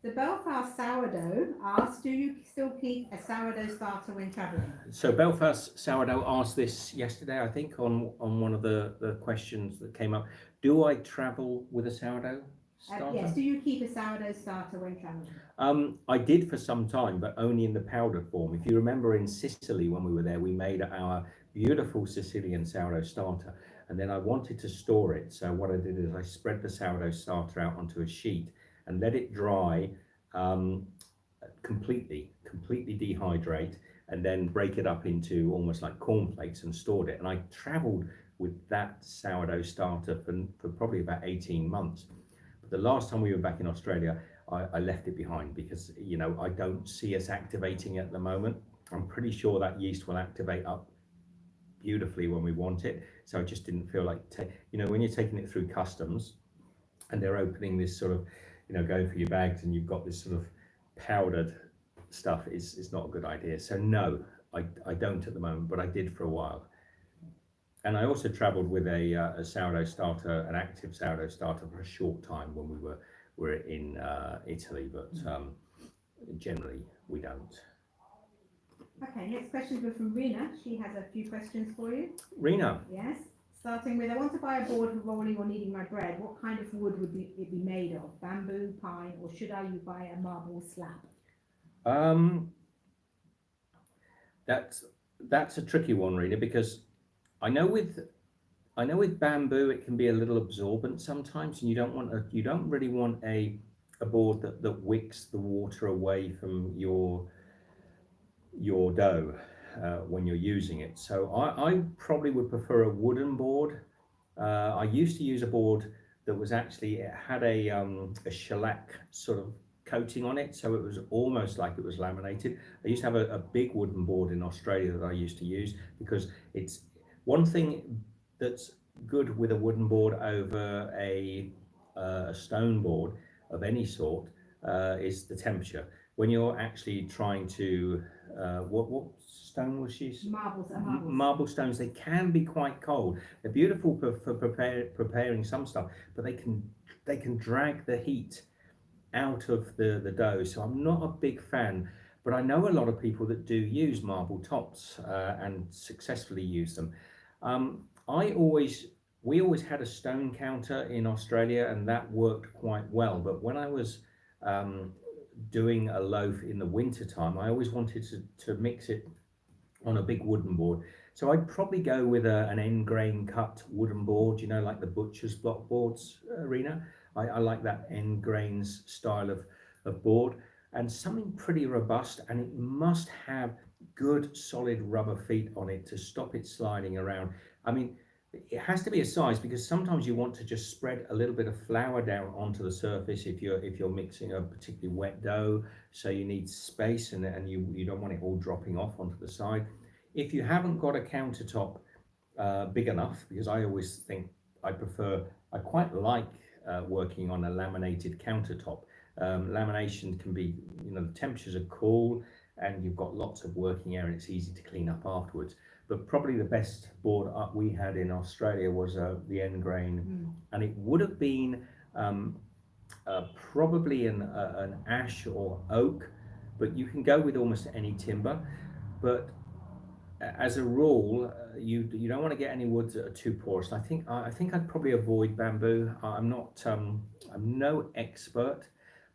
The Belfast Sourdough asks, do you still keep a sourdough starter when travelling? So Belfast Sourdough asked this yesterday, I think, on one of the questions that came up. Do I travel with a sourdough starter? Yes, do you keep a sourdough starter when travelling? I did for some time, but only in the powdered form. If you remember in Sicily when we were there, we made our beautiful Sicilian sourdough starter, and then I wanted to store it. So what I did is I spread the sourdough starter out onto a sheet and let it dry, completely dehydrate, and then break it up into almost like cornflakes and stored it. And I traveled with that sourdough starter for probably about 18 months. But the last time we were back in Australia, I left it behind because, you know, I don't see us activating it at the moment. I'm pretty sure that yeast will activate up beautifully when we want it. So I just didn't feel like, you know, when you're taking it through customs and they're opening this sort of, you know, going for your bags and you've got this sort of powdered stuff, is not a good idea. So no, I don't at the moment, but I did for a while. And I also travelled with a sourdough starter, an active sourdough starter, for a short time when we were in Italy, but generally we don't. Okay, next question is from Rena. She has a few questions for you. Rena. Yes. Starting with, I want to buy a board for rolling or kneading my bread. What kind of wood would it be made of? Bamboo, pine, or should I buy a marble slab? That's a tricky one, Rena, because I know with bamboo it can be a little absorbent sometimes, and you don't really want a board that wicks the water away from your dough when you're using it. So I probably would prefer a wooden board. I used to use a board that was actually, it had a shellac sort of coating on it, so it was almost like it was laminated. I used to have a big wooden board in Australia that I used to use, because it's one thing that's good with a wooden board over a stone board of any sort is the temperature. When you're actually trying to what stone was she? Marbles. Marble stones. They can be quite cold. They're beautiful for preparing some stuff, but they can drag the heat out of the dough. So I'm not a big fan, but I know a lot of people that do use marble tops and successfully use them. We always had a stone counter in Australia, and that worked quite well. But when I was doing a loaf in the winter time, I always wanted to mix it on a big wooden board. So I'd probably go with an end grain cut wooden board, you know, like the butcher's block boards, Rena. I like that end grains style of board, and something pretty robust, and it must have good solid rubber feet on it to stop it sliding around. I mean, it has to be a size, because sometimes you want to just spread a little bit of flour down onto the surface if you're mixing a particularly wet dough, so you need space, and you don't want it all dropping off onto the side. If you haven't got a countertop big enough, because I always think I quite like working on a laminated countertop. Lamination can be, you know, the temperatures are cool and you've got lots of working area, and it's easy to clean up afterwards. But probably the best board we had in Australia was the end grain, and it would have been probably an ash or oak, but you can go with almost any timber. But as a rule, you don't want to get any woods that are too porous. I think I'd probably avoid bamboo. I'm no expert,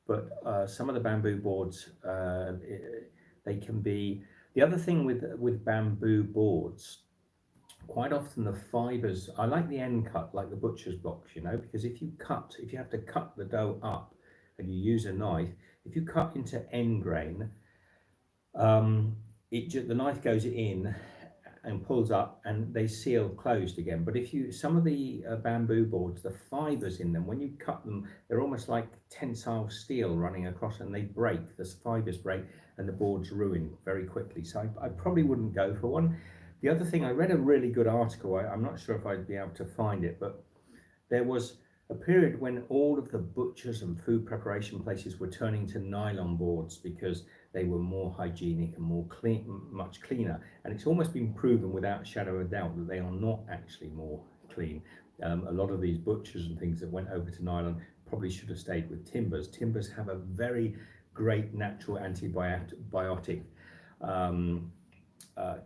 but some of the bamboo boards they can be. The other thing with bamboo boards, quite often the fibers, I like the end cut, like the butcher's blocks, you know, because if you have to cut the dough up and you use a knife, if you cut into end grain, the knife goes in and pulls up, and they seal closed again. But if you, some of the bamboo boards, the fibers in them, when you cut them, they're almost like tensile steel running across, and they break, the fibers break, and the board's ruined very quickly. So I probably wouldn't go for one. The other thing, I read a really good article, I'm not sure if I'd be able to find it, but there was a period when all of the butchers and food preparation places were turning to nylon boards because they were more hygienic and more clean, much cleaner. And it's almost been proven without a shadow of a doubt that they are not actually more clean. A lot of these butchers and things that went over to nylon probably should have stayed with timbers. Timbers have a very great natural antibiotic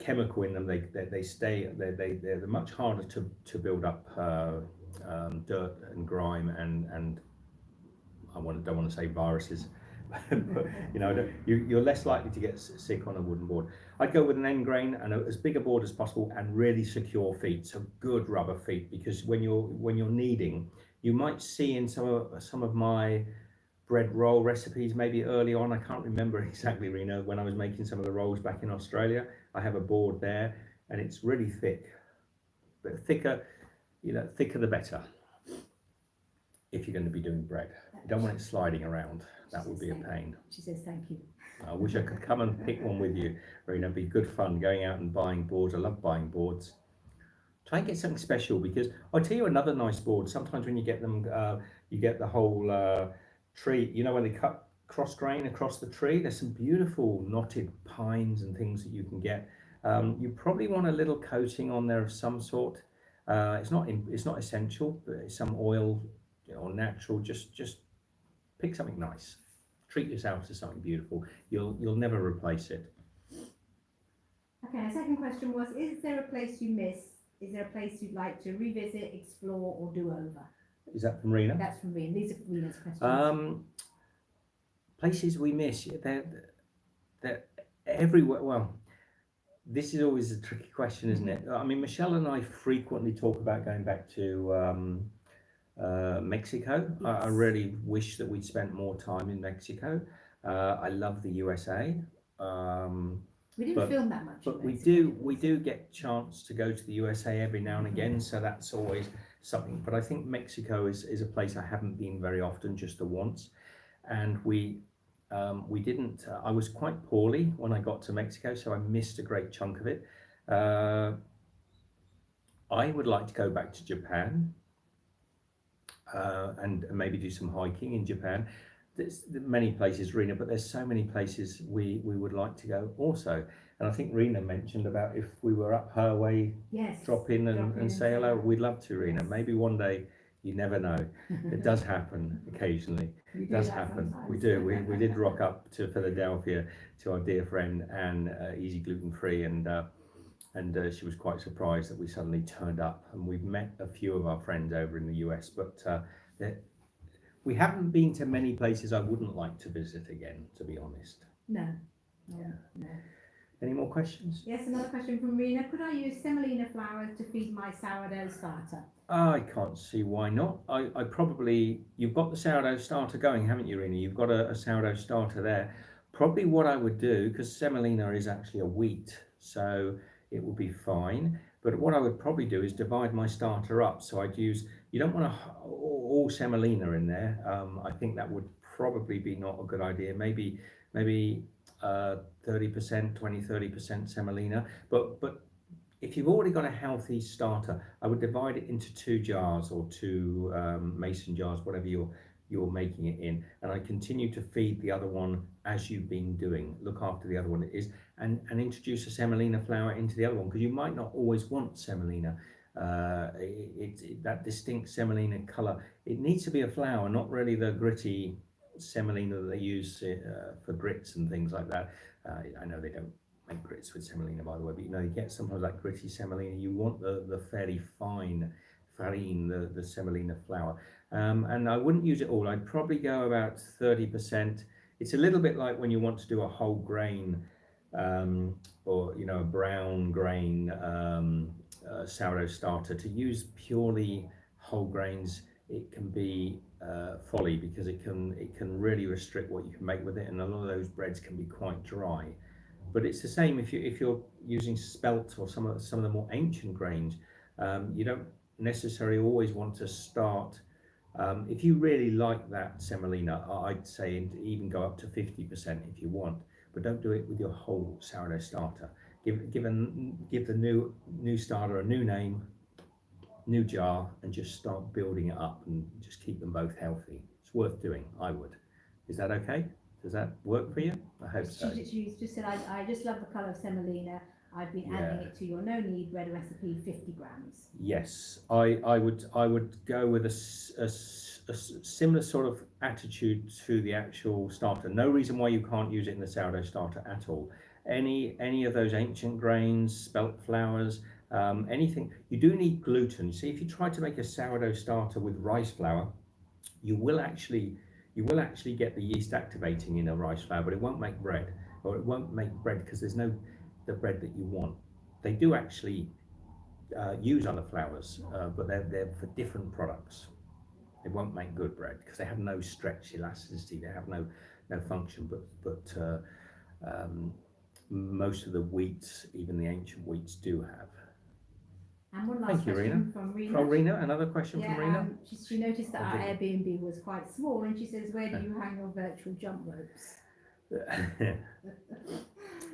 chemical in them. They're much harder to build up dirt and grime and don't want to say viruses, but you know, you're less likely to get sick on a wooden board. I'd go with an end grain and as big a board as possible, and really secure feet, so good rubber feet, because when you're kneading, you might see in some of my bread roll recipes maybe early on, I can't remember exactly, Rena, when I was making some of the rolls back in Australia, I have a board there and it's really thick, but thicker, you know, thicker the better if you're going to be doing bread. You don't want it sliding around, that would be a pain. She says thank you. I wish I could come and pick one with you, Rena. It'd be good fun going out and buying boards. I love buying boards. Try and get something special, because I'll tell you another nice board. Sometimes when you get them, you get the whole tree, you know, when they cut cross grain across the tree, there's some beautiful knotted pines and things that you can get. You probably want a little coating on there of some sort. It's not essential, but it's some oil, you know, or natural. Just pick something nice. Treat yourself to something beautiful. You'll never replace it. Okay, our second question was, is there a place you miss? Is there a place you'd like to revisit, explore, or do over? Is that from Rena? That's from Rena. These are Rena's questions. Places we miss, they're everywhere. Well, this is always a tricky question, isn't it? I mean, Michelle and I frequently talk about going back to Mexico. Yes. I really wish that we'd spent more time in Mexico. I love the USA. We didn't film that much. But we do get a chance to go to the USA every now and again, so that's always something. But I think Mexico is a place I haven't been very often, just the once. And we didn't, I was quite poorly when I got to Mexico, so I missed a great chunk of it. I would like to go back to Japan and maybe do some hiking in Japan. There's many places, Rena, but there's so many places we would like to go also. And I think Rena mentioned about if we were up her way, yes, drop in and say hello. We'd love to, Rena. Yes. Maybe one day, you never know. It does happen occasionally. It does happen. Sometimes. We do. We did rock up to Philadelphia to our dear friend Anne, Easy Gluten Free, and she was quite surprised that we suddenly turned up. And we've met a few of our friends over in the US, but we haven't been to many places I wouldn't like to visit again, to be honest. No. Any more questions? Yes, another question from Rena. Could I use semolina flour to feed my sourdough starter? I can't see why not. I probably, you've got the sourdough starter going, haven't you, Rena? You've got a sourdough starter there. Probably what I would do, because semolina is actually a wheat, so it would be fine. But what I would probably do is divide my starter up. So I'd use, you don't want all semolina in there. I think that would probably be not a good idea. Maybe 30%, 20-30% semolina. But if you've already got a healthy starter, I would divide it into 2 jars or 2 mason jars, whatever you're making it in, and I continue to feed the other one as you've been doing. Look after the other one and introduce a semolina flour into the other one, because you might not always want semolina. That distinct semolina colour, it needs to be a flour, not really the gritty semolina that they use for grits and things like that. I know they don't make grits with semolina, by the way, but you know, you get sometimes like gritty semolina. You want the fairly fine farine, the semolina flour. And I wouldn't use it all. I'd probably go about 30%. It's a little bit like when you want to do a whole grain or, you know, a brown grain sourdough starter. To use purely whole grains, it can be folly, because it can really restrict what you can make with it, and a lot of those breads can be quite dry. But it's the same if you're using spelt or some of the more ancient grains. You don't necessarily always want to start. If you really like that semolina, I'd say even go up to 50% if you want, but don't do it with your whole sourdough starter. Give the new starter a new name, new jar, and just start building it up and just keep them both healthy. It's worth doing, I would. Is that okay? Does that work for you? I hope so. She just said, I just love the colour of semolina. I've been adding it to your no knead bread recipe, 50 grams. Yes, I would go with a similar sort of attitude to the actual starter. No reason why you can't use it in the sourdough starter at all. Any of those ancient grains, spelt flours, anything. You do need gluten. See, if you try to make a sourdough starter with rice flour, you will actually get the yeast activating in a rice flour, but it won't make bread, or it won't make bread because there's no the bread that you want. They do actually use other flours, but they're for different products. They won't make good bread because they have no stretch elasticity. They have no function. But most of the wheats, even the ancient wheats, do have. And one last question from Rena. From Rena, another question from Rena. She noticed that our Airbnb was quite small, and she says, "Where do you hang your virtual jump ropes?"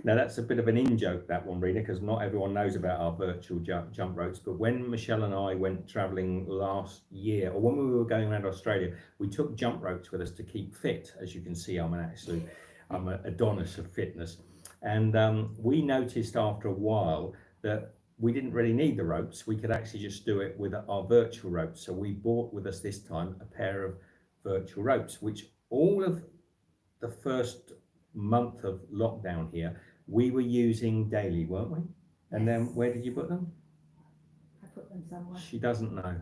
Now that's a bit of an in-joke, that one, Rena, because not everyone knows about our virtual jump ropes. But when Michelle and I went travelling last year, or when we were going around Australia, we took jump ropes with us to keep fit. As you can see, I'm an Adonis of fitness. And we noticed after a while that we didn't really need the ropes. We could actually just do it with our virtual ropes. So we bought with us this time a pair of virtual ropes, which all of the first month of lockdown here, we were using daily, weren't we? And then where did you put them? I put them somewhere. She doesn't know.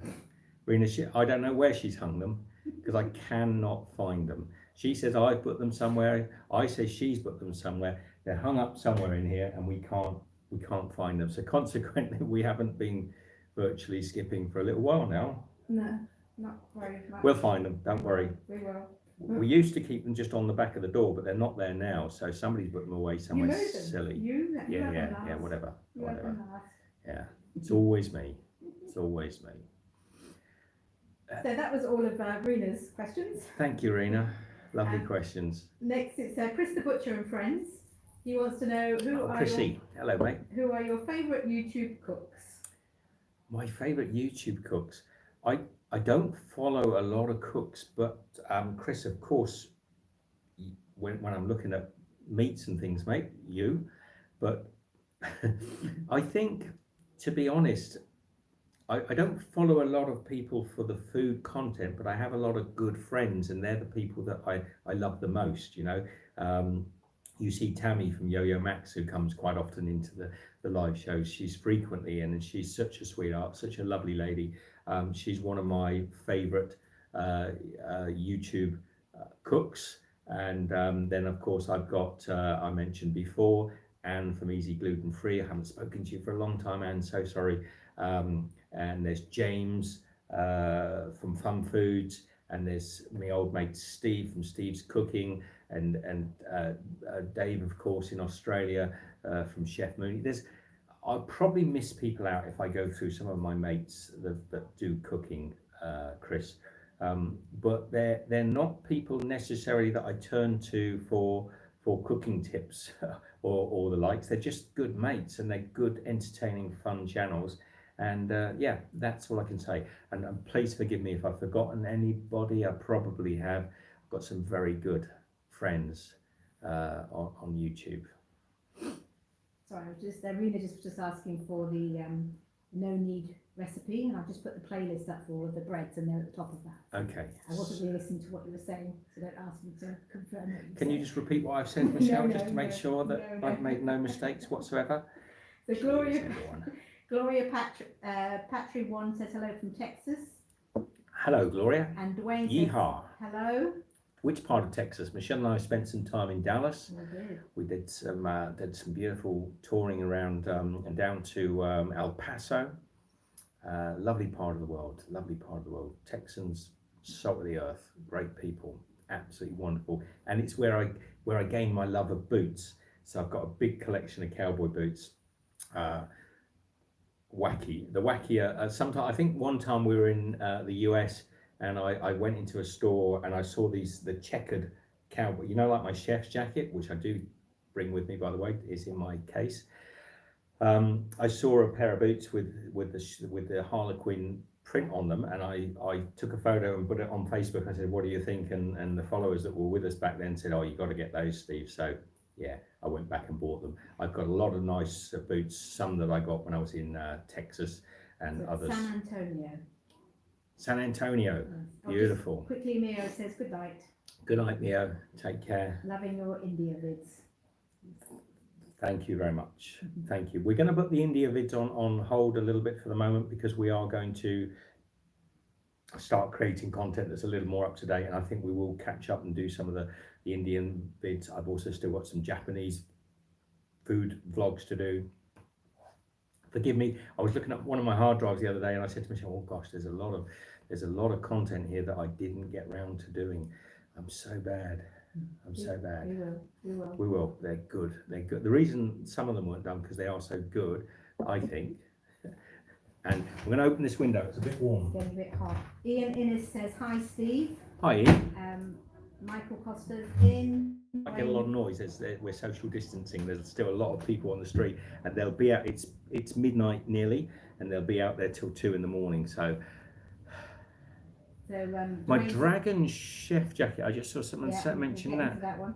Rena, I don't know where she's hung them because I cannot find them. She says I put them somewhere. I say she's put them somewhere. They're hung up somewhere in here and we can't find them. So consequently, we haven't been virtually skipping for a little while now. No, not very much. We'll find them, don't worry. We will. We used to keep them just on the back of the door, but they're not there now. So somebody's put them away somewhere silly. Yeah, whatever. Yeah, it's always me. It's always me. So that was all of Rena's questions. Thank you, Rena. Lovely questions. Next, it's Chris the Butcher and Friends. He wants to know Hello, mate. Who are your favourite YouTube cooks? My favourite YouTube cooks. I don't follow a lot of cooks, but Chris, of course, when I'm looking at meats and things, mate, you. But I think, to be honest, I don't follow a lot of people for the food content, but I have a lot of good friends, and they're the people that I love the most, you know. You see Tammy from Yo-Yo Max, who comes quite often into the live shows. She's frequently in, and she's such a sweetheart, such a lovely lady. She's one of my favourite YouTube cooks. And then, of course, I've got, I mentioned before, Anne from Easy Gluten Free. I haven't spoken to you for a long time, Anne, so sorry. And there's James from Fun Foods. And there's my old mate Steve from Steve's Cooking, and Dave, of course, in Australia from Chef Mooney. I'll probably miss people out if I go through some of my mates that do cooking, Chris. But they're not people necessarily that I turn to for cooking tips or the likes. They're just good mates, and they're good, entertaining, fun channels. And yeah, that's all I can say. And please forgive me if I've forgotten anybody. I probably have. I've got some very good friends on YouTube. Sorry, Rena just asking for the no knead recipe, and I've just put the playlist up for all of the breads, and they're at the top of that. Okay. I wasn't really listening to what you were saying, so don't ask me to confirm it. Can you just repeat what I've said, Michelle, just to make sure that I've made no mistakes whatsoever? So Gloria Patry 1 says hello from Texas. Hello, Gloria. And Dwayne Yeehaw. says hello. Which part of Texas? Michelle and I spent some time in Dallas. We did some beautiful touring around and down to El Paso. Lovely part of the world. Lovely part of the world. Texans, salt of the earth. Great people. Absolutely wonderful. And it's where I gained my love of boots. So I've got a big collection of cowboy boots. Wacky. The wacky are sometimes, I think one time we were in the US and I went into a store and I saw the checkered cowboy, you know, like my chef's jacket, which I do bring with me, by the way, is in my case. I saw a pair of boots with the Harlequin print on them, and I took a photo and put it on Facebook. I said, what do you think? And the followers that were with us back then said, oh, you got to get those, Steve. So yeah, I went back and bought them. I've got a lot of nice boots, some that I got when I was in Texas, and others. San Antonio. San Antonio, beautiful. Quickly, Mio says good night. Good night, Mio. Take care. Loving your India vids. Thank you very much. Thank you. We're going to put the India vids on hold a little bit for the moment because we are going to start creating content that's a little more up to date, and I think we will catch up and do some of the Indian vids. I've also still got some Japanese food vlogs to do. Forgive me, I was looking at one of my hard drives the other day and I said to myself, oh gosh, there's a lot of content here that I didn't get round to doing. I'm so bad. I'm so bad. We will. They're good. They're good. The reason some of them weren't done because they are so good, I think. And I'm going to open this window. It's a bit warm. It's getting a bit hot. Ian Innes says, hi, Steve. Hi, Ian. Michael Costa's in. I get a lot of noise. We're social distancing. There's still a lot of people on the street, and they'll be out. It's midnight nearly, and they'll be out there till 2 in the morning. So my dragon chef jacket. I just saw someone mention that. That one.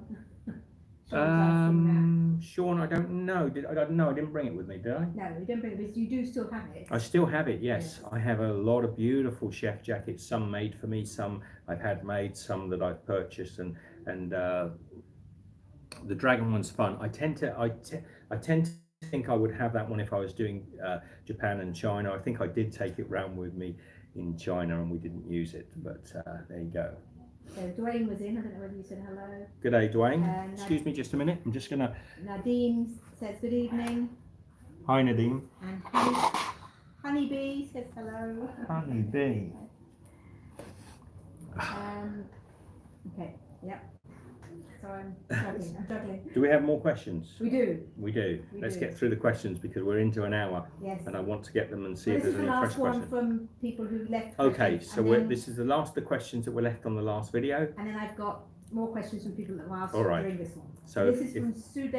Sean, I don't know. I didn't bring it with me, did I? No, you didn't bring it, but you do still have it. I still have it, yes. I have a lot of beautiful chef jackets, some made for me, some I've had made, some that I've purchased, and the dragon one's fun. I tend to think I would have that one if I was doing Japan and China. I think I did take it round with me in China and we didn't use it, but there you go. So Dwayne was in. I don't know whether you said hello. Good day, Dwayne. Excuse me just a minute. I'm just gonna. Nadine says good evening. Hi, Nadine. And Honeybee says hello. Honeybee. Okay. Yep. So I'm juggling. Do we have more questions? We do. We do. Let's get through the questions because we're into an hour. Yes. And I want to get them and see if This there's is the any fresh last one questions. from people who left. Okay, so this is the questions that were left on the last video. And then I've got more questions from people that were asked All right. during this one. So this is from Sude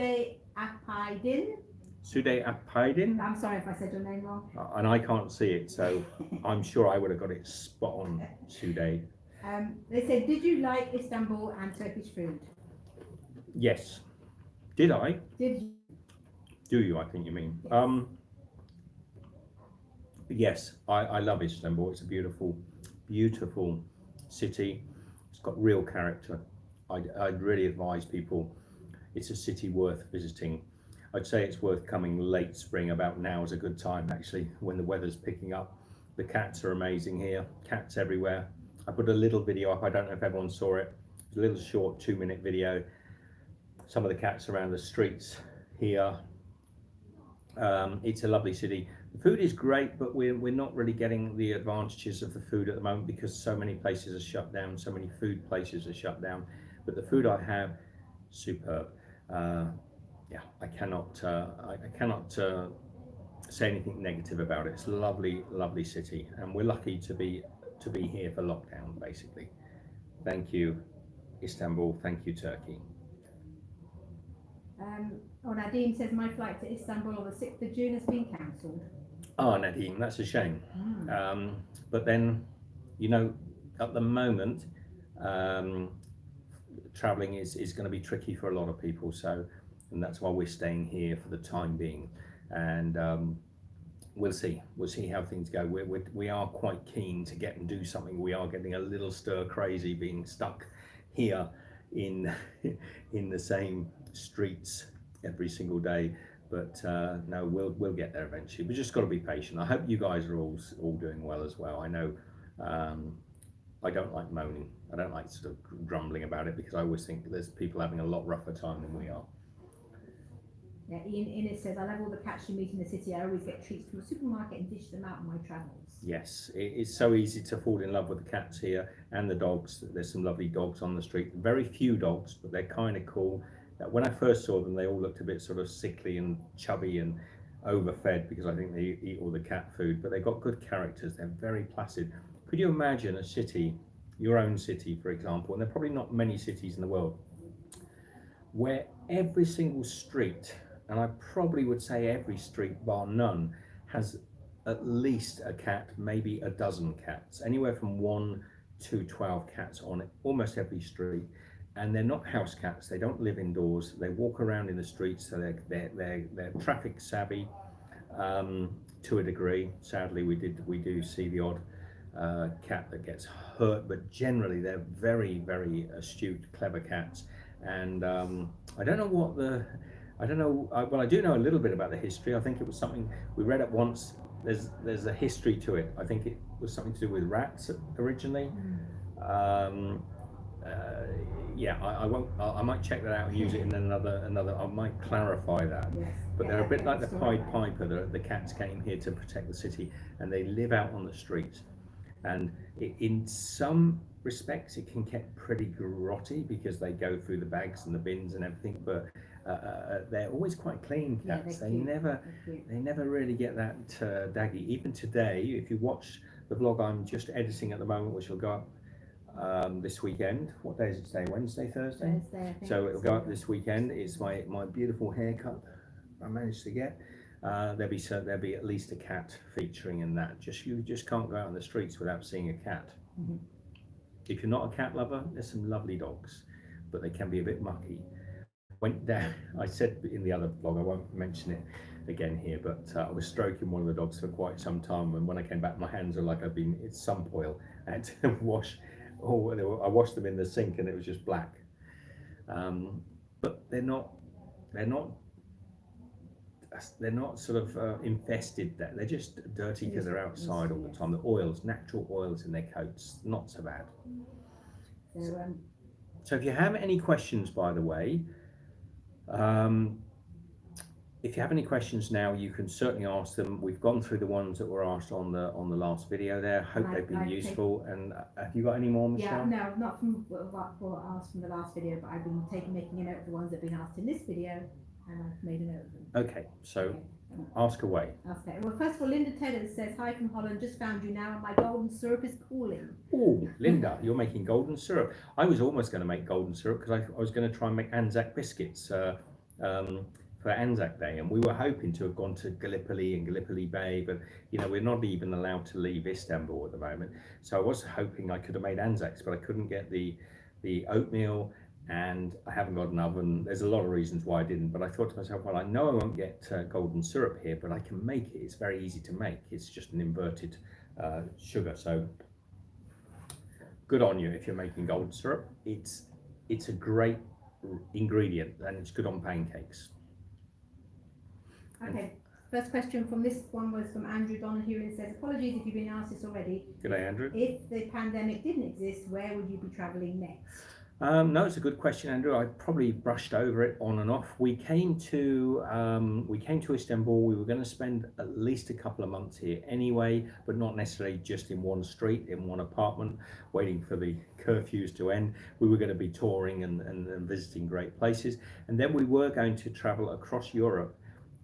Apaidin. Sude Apaidin. I'm sorry if I said your name wrong. And I can't see it, so I'm sure I would have got it spot on, Sude. They said, did you like Istanbul and Turkish food? Yes. Did I? Did you? Do you, I think you mean. Yes. Yes, I love Istanbul. It's a beautiful, beautiful city. It's got real character. I'd really advise people, it's a city worth visiting. I'd say it's worth coming late spring. About now is a good time, actually, when the weather's picking up. The cats are amazing here. Cats everywhere. I put a little video up. I don't know if everyone saw it. It's a little short 2-minute video. Some of the cats around the streets here. It's a lovely city. The food is great, but we're not really getting the advantages of the food at the moment because so many places are shut down, so many food places are shut down. But the food I have, superb. Yeah, I cannot say anything negative about it. It's a lovely, lovely city, and we're lucky to be here for lockdown, basically. Thank you, Istanbul. Thank you, Turkey. Nadim says my flight to Istanbul on the 6th of June has been cancelled. Oh, Nadim, that's a shame. But then, you know, at the moment, traveling is going to be tricky for a lot of people. So, and that's why we're staying here for the time being. And we'll see how things go. We are quite keen to get and do something. We are getting a little stir crazy being stuck here in the same streets every single day, but no, we'll get there eventually. We just got to be patient. I hope you guys are all doing well as well. I know I don't like moaning. I don't like sort of grumbling about it because I always think there's people having a lot rougher time than we are. Yeah, Ian Innes says, I love all the cats you meet in the city. I always get treats from a supermarket and dish them out on my travels. Yes, it's so easy to fall in love with the cats here and the dogs. There's some lovely dogs on the street. Very few dogs, but they're kind of cool. when I first saw them, they all looked a bit sort of sickly and chubby and overfed because I think they eat all the cat food, but they've got good characters. They're very placid. Could you imagine a city, your own city, for example, and there are probably not many cities in the world, where every single street, and I probably would say every street bar none, has at least a cat, maybe a dozen cats, anywhere from 1 to 12 cats on it, almost every street. And they're not house cats, they don't live indoors, they walk around in the streets, so they're traffic savvy to a degree. Sadly, we do see the odd cat that gets hurt, but generally they're very, very astute, clever cats. And I don't know what I don't know, well, I do know a little bit about the history. I think it was something we read it once. There's a history to it. I think it was something to do with rats originally. Yeah, I won't. I might check that out and use it in another. I might clarify that. Yes. But they're a bit like the Pied Piper. The cats came here to protect the city, and they live out on the streets. And in some respects, it can get pretty grotty because they go through the bags and the bins and everything. But they're always quite clean cats. Yeah, they never really get that daggy. Even today, if you watch the vlog I'm just editing at the moment, which will go up this weekend. What day is it today? Wednesday, Thursday? Thursday, I think. So it'll go up this weekend. It's my beautiful haircut I managed to get. There'll be at least a cat featuring in that. You just can't go out on the streets without seeing a cat. Mm-hmm. If you're not a cat lover, there's some lovely dogs, but they can be a bit mucky. Went down. I said in the other vlog, I won't mention it again here, but I was stroking one of the dogs for quite some time, and when I came back, my hands are like it's sump oil. I had to wash. I washed them in the sink, and it was just black. But they're not sort of infested. They're just dirty because they're outside all the time. The oils, natural oils in their coats, not so bad. So if you have any questions, by the way, if you have any questions now, you can certainly ask them. We've gone through the ones that were asked on the last video there. Hope they've been useful. And have you got any more, Michelle? Yeah, no, not from what were asked from the last video, but I've been making a note of the ones that have been asked in this video, and I've made a note of them. Okay, so ask away. Okay. Well, first of all, Linda Taylor says, "Hi from Holland, just found you now, and my golden syrup is cooling." Oh, Linda, you're making golden syrup. I was almost going to make golden syrup because I was going to try and make Anzac biscuits for Anzac Day, and we were hoping to have gone to Gallipoli and Gallipoli Bay, but we're not even allowed to leave Istanbul at the moment. So I was hoping I could have made Anzacs, but I couldn't get the oatmeal, and I haven't got an oven. There's a lot of reasons why I didn't, but I thought to myself, well, I know I won't get golden syrup here, but I can make it. It's very easy to make. It's just an inverted sugar. So good on you if you're making golden syrup. It's a great ingredient, and it's good on pancakes. Okay, first question from this one was from Andrew Donahue, and says, "Apologies if you've been asked this already. Good day, Andrew. If the pandemic didn't exist, where would you be travelling next?" No, it's a good question, Andrew. I probably brushed over it on and off. We came to Istanbul. We were going to spend at least a couple of months here anyway, but not necessarily just in one street, in one apartment, waiting for the curfews to end. We were going to be touring and visiting great places, and then we were going to travel across Europe.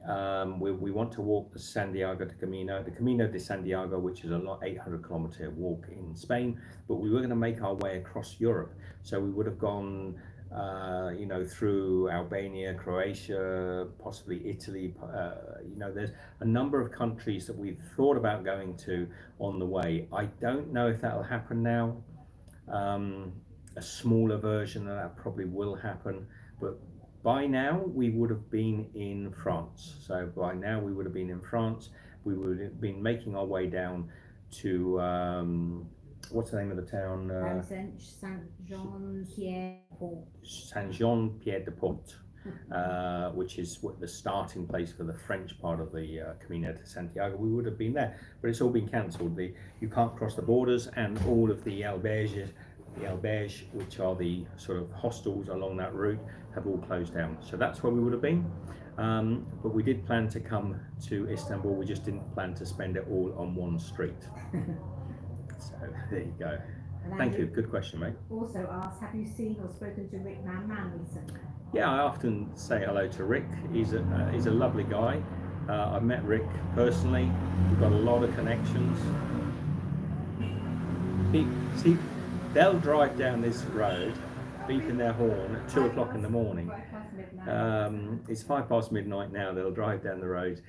We want to walk the Santiago de Camino, the Camino de Santiago, which is a 800-kilometer walk in Spain, but we were going to make our way across Europe. So we would have gone, through Albania, Croatia, possibly Italy. There's a number of countries that we've thought about going to on the way. I don't know if that'll happen now. A smaller version of that probably will happen, but by now we would have been in France. So by now we would have been in France. We would have been making our way down to what's the name of the town? Saint-Jean-Pied-de-Port, which is the starting place for the French part of the Camino de Santiago. We would have been there, but it's all been cancelled. You can't cross the borders, and all of the albergues, which are the sort of hostels along that route, have all closed down. So that's where we would have been. But we did plan to come to Istanbul. We just didn't plan to spend it all on one street. So there you go. Thank you. Good question, mate. Also asked, have you seen or spoken to Rick Man recently? Yeah, I often say hello to Rick. He's a lovely guy. I've met Rick personally. We've got a lot of connections. See, they'll drive down this road, beeping their horn at 2 o'clock in the morning. It's 5 past midnight now. They'll drive down the road.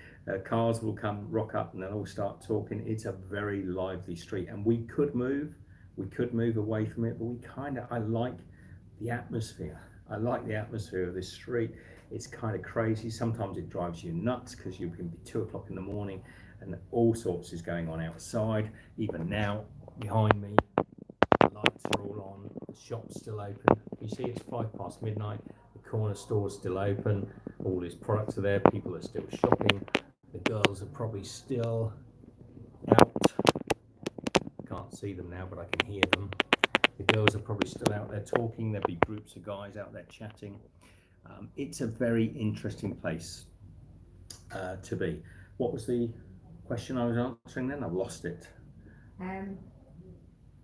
Cars will come, rock up, and they'll all start talking. It's a very lively street, and we could move away from it, but I like the atmosphere. I like the atmosphere of this street. It's kind of crazy. Sometimes it drives you nuts because you can be 2 o'clock in the morning and all sorts is going on outside. Even now, behind me, the lights are all on, the shop's still open. You see, it's 5 past midnight, the corner store's still open, all these products are there, people are still shopping, the girls are probably still out. Can't see them now, but I can hear them. The girls are probably still out there talking. There'll be groups of guys out there chatting. It's a very interesting place to be. What was the question I was answering then? I've lost it.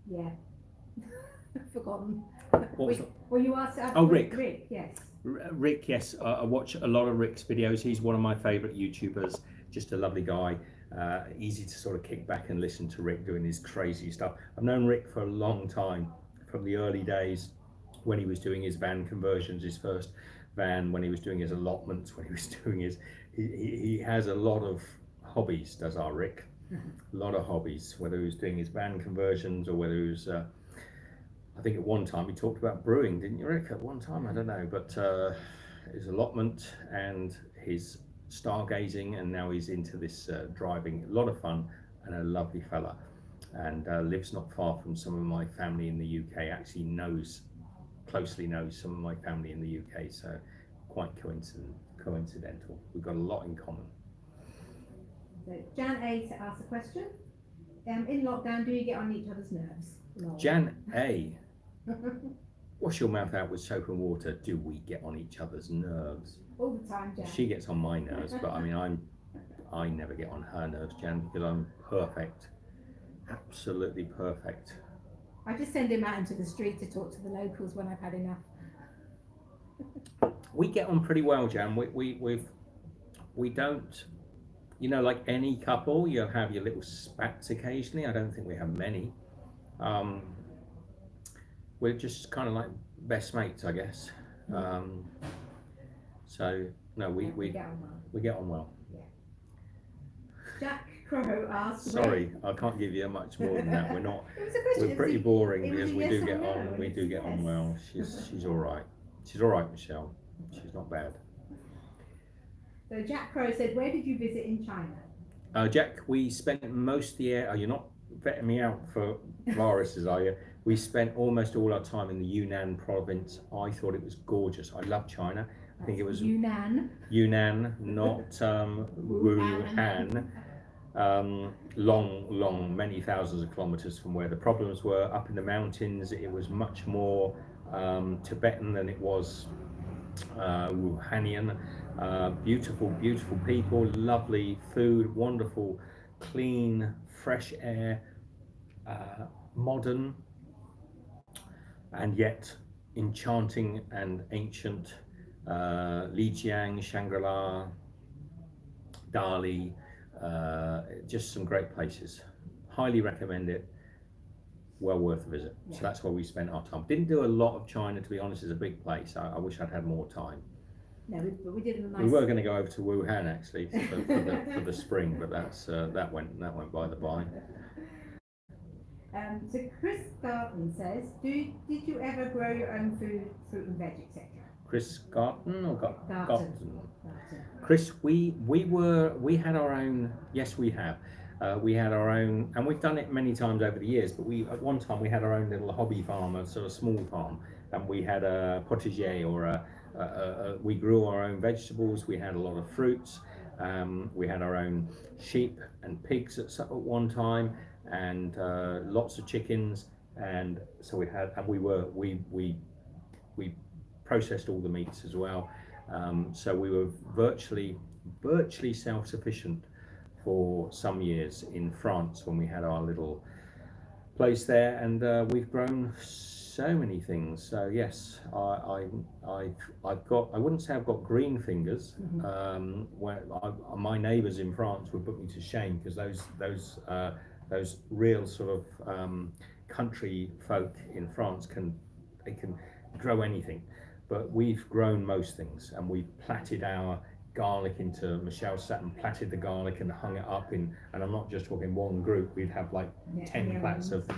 Yeah. I've forgotten. Well, you asked. Rick. Rick, yes. Rick, yes. I watch a lot of Rick's videos. He's one of my favourite YouTubers. Just a lovely guy. Easy to sort of kick back and listen to Rick doing his crazy stuff. I've known Rick for a long time, from the early days when he was doing his van conversions, his first van, when he was doing his allotments, when he was doing his, he has a lot of hobbies, does our Rick. A lot of hobbies, whether he was doing his van conversions or whether he was, I think at one time he talked about brewing, didn't you, Rick? At one time, I don't know, but his allotment and his stargazing, and now he's into this driving. A lot of fun and a lovely fella, and lives not far from some of my family in the UK. Actually closely knows some of my family in the UK, so quite coincidental. We've got a lot in common. So Jan A asked a question. In lockdown, do you get on each other's nerves? No. Jan A, wash your mouth out with soap and water. Do we get on each other's nerves? All the time, Jan. She gets on my nerves, but I mean, I never get on her nerves, Jan, because I'm perfect, absolutely perfect. I just send him out into the street to talk to the locals when I've had enough. We get on pretty well, Jan. We don't, you know, like any couple, you'll have your little spats occasionally. I don't think we have many. We're just kind of like best mates, I guess. So no, we get on well. We get on well. Yeah. Jack Crow asked. Sorry, I can't give you much more than that. We're not. We're pretty boring because we do get on. We do get on well. She's all right. She's all right, Michelle. She's not bad. So Jack Crow said, "Where did you visit in China?" Jack, we spent most of the year. You're not vetting me out for viruses, are you? We spent almost all our time in the Yunnan province. I thought it was gorgeous. I love China. I think it was Yunnan, not Wuhan. Long, many thousands of kilometers from where the problems were. Up in the mountains, it was much more Tibetan than it was Wuhanian. Beautiful people, lovely food, wonderful, clean, fresh air, modern, and yet enchanting and ancient. Lijiang, Shangri-La, Dali, just some great places. Highly recommend it. Well worth a visit. Yeah. So that's where we spent our time. Didn't do a lot of China, to be honest. It's a big place. I wish I'd had more time. No, but we did a nice. We were going to go over to Wuhan actually for the spring, but that went by the by. So Chris Garton says, did you ever grow your own food, fruit and veg, etc.? Chris Garton or Garton? Chris, we had our own. Yes, we have. We had our own, and we've done it many times over the years. But at one time we had our own little hobby farm, a sort of small farm, and we had a potager or we grew our own vegetables. We had a lot of fruits. We had our own sheep and pigs at one time, and lots of chickens. And so we processed all the meats as well. So we were virtually self-sufficient for some years in France when we had our little place there, and we've grown so many things. So yes, I've got, I wouldn't say I've got green fingers. Where my neighbours in France would put me to shame, because those real sort of country folk in France can grow anything, but we've grown most things, and we've plaited our garlic into, Michelle sat and plaited the garlic and hung it up in, and I'm not just talking one group, we'd have like 10 plats of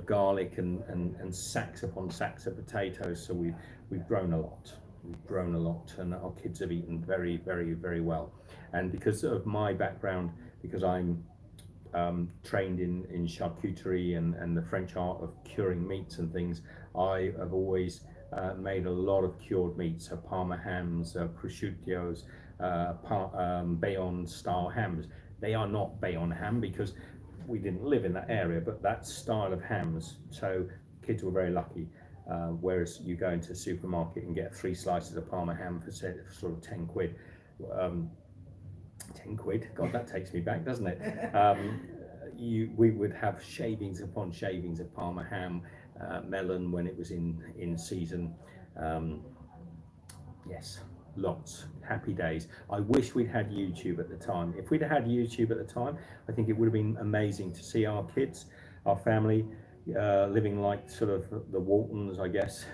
garlic and sacks upon sacks of potatoes. So we've grown a lot. We've grown a lot, and our kids have eaten very, very, very well. And because of my background, because I'm trained in charcuterie and the French art of curing meats and things, I have always made a lot of cured meats, so Parma hams, prosciuttos, Bayonne style hams. They are not Bayonne ham because we didn't live in that area, but that style of hams. So kids were very lucky. Whereas you go into a supermarket and get 3 slices of Parma ham for sort of 10 quid. 10 quid, God, that takes me back, doesn't it? We would have shavings upon shavings of Parma ham, melon when it was in season. Yes, lots, happy days. I wish we'd had YouTube at the time. If we'd had YouTube at the time, I think it would have been amazing to see our kids, our family, living like sort of the Waltons, I guess.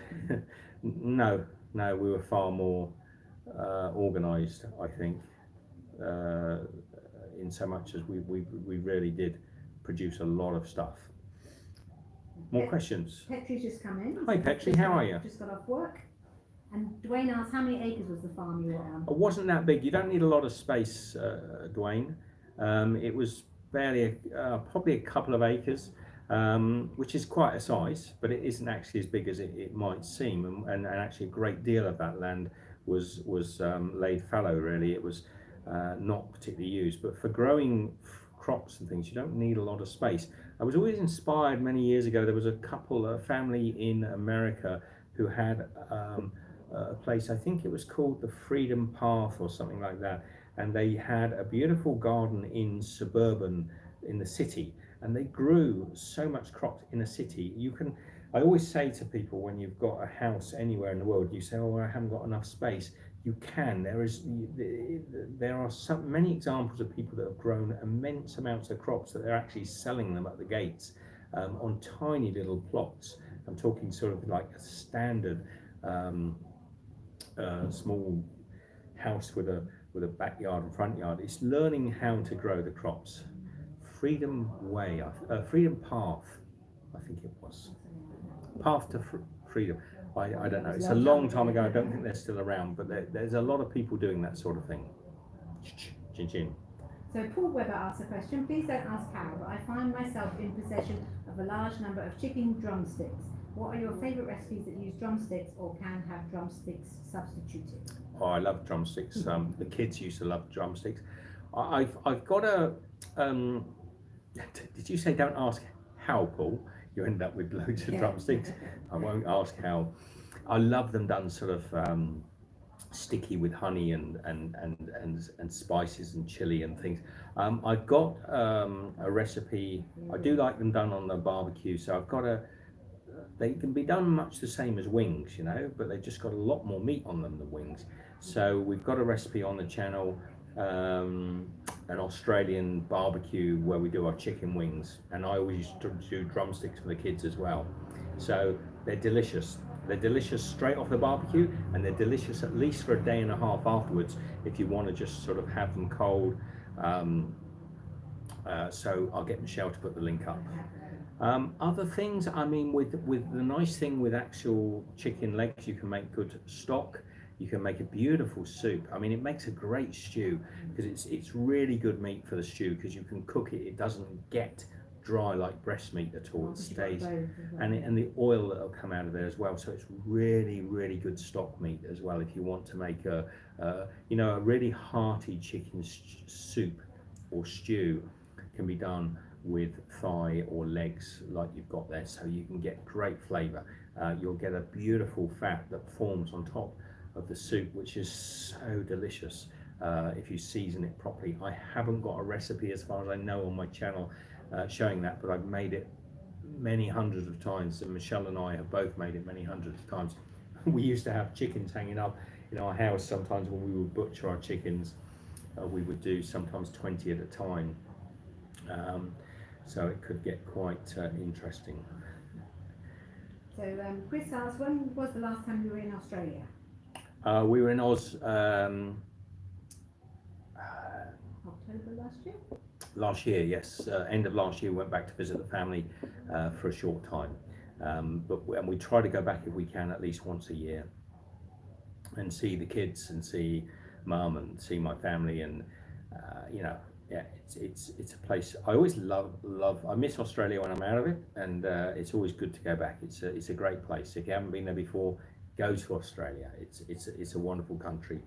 No, we were far more organised, I think, in so much as we really did produce a lot of stuff. More questions? Petrie's just come in. Hi Petrie, how are you? Just got off work. And Dwayne asked, how many acres was the farm you were on? It wasn't that big. You don't need a lot of space, Dwayne. It was barely, probably a couple of acres, which is quite a size, but it isn't actually as big as it might seem. And actually a great deal of that land was laid fallow, really. It was not particularly used, but for growing crops and things, you don't need a lot of space. I was always inspired many years ago. There was a family in America who had a place, I think it was called the Freedom Path or something like that, and they had a beautiful garden in the city, and they grew so much crops in a city. I always say to people, when you've got a house anywhere in the world, you say, oh, I haven't got enough space. You can. There are so many examples of people that have grown immense amounts of crops that they're actually selling them at the gates on tiny little plots. I'm talking sort of like a standard small house with a backyard and front yard. It's learning how to grow the crops. Freedom Path, I think it was. Path to Freedom. I don't know. It's a long time ago. I don't think they're still around, but there's a lot of people doing that sort of thing. Chin chin. So Paul Webber asks a question. Please don't ask how, but I find myself in possession of a large number of chicken drumsticks. What are your favourite recipes that use drumsticks or can have drumsticks substituted? Oh, I love drumsticks. The kids used to love drumsticks. I've got a. Did you say don't ask how, Paul? You end up with loads of drumsticks. I won't ask how. I love them done sort of sticky with honey and spices and chili and things. I've got a recipe. I do like them done on the barbecue, so I've got they can be done much the same as wings, you know, but they've just got a lot more meat on them than wings. So we've got a recipe on the channel, an Australian barbecue where we do our chicken wings, and I always used to do drumsticks for the kids as well. So they're delicious. They're delicious straight off the barbecue, and they're delicious at least for a day and a half afterwards if you want to just sort of have them cold. So I'll get Michelle to put the link up. Other things, I mean, with the nice thing with actual chicken legs, you can make good stock. You can make a beautiful soup. I mean, it makes a great stew because it's really good meat for the stew because you can cook it. It doesn't get dry like breast meat at all. It stays, and the oil that'll come out of there as well. So it's really, really good stock meat as well. If you want to make a really hearty chicken soup or stew, can be done with thigh or legs like you've got there, so you can get great flavour. You'll get a beautiful fat that forms on top of the soup, which is so delicious if you season it properly. I haven't got a recipe as far as I know on my channel showing that, but I've made it many hundreds of times, and Michelle and I have both made it many hundreds of times. We used to have chickens hanging up in our house sometimes when we would butcher our chickens. We would do sometimes 20 at a time, so it could get quite interesting. So Chris asks, when was the last time you were in Australia? We were in Oz October last year? last year, yes. End of last year, went back to visit the family for a short time. And we try to go back if we can at least once a year and see the kids and see mum and see my family, and you know, yeah, it's a place I always love. I miss Australia when I'm out of it, and it's always good to go back. It's a great place. If you haven't been there before, go to Australia. It's a wonderful country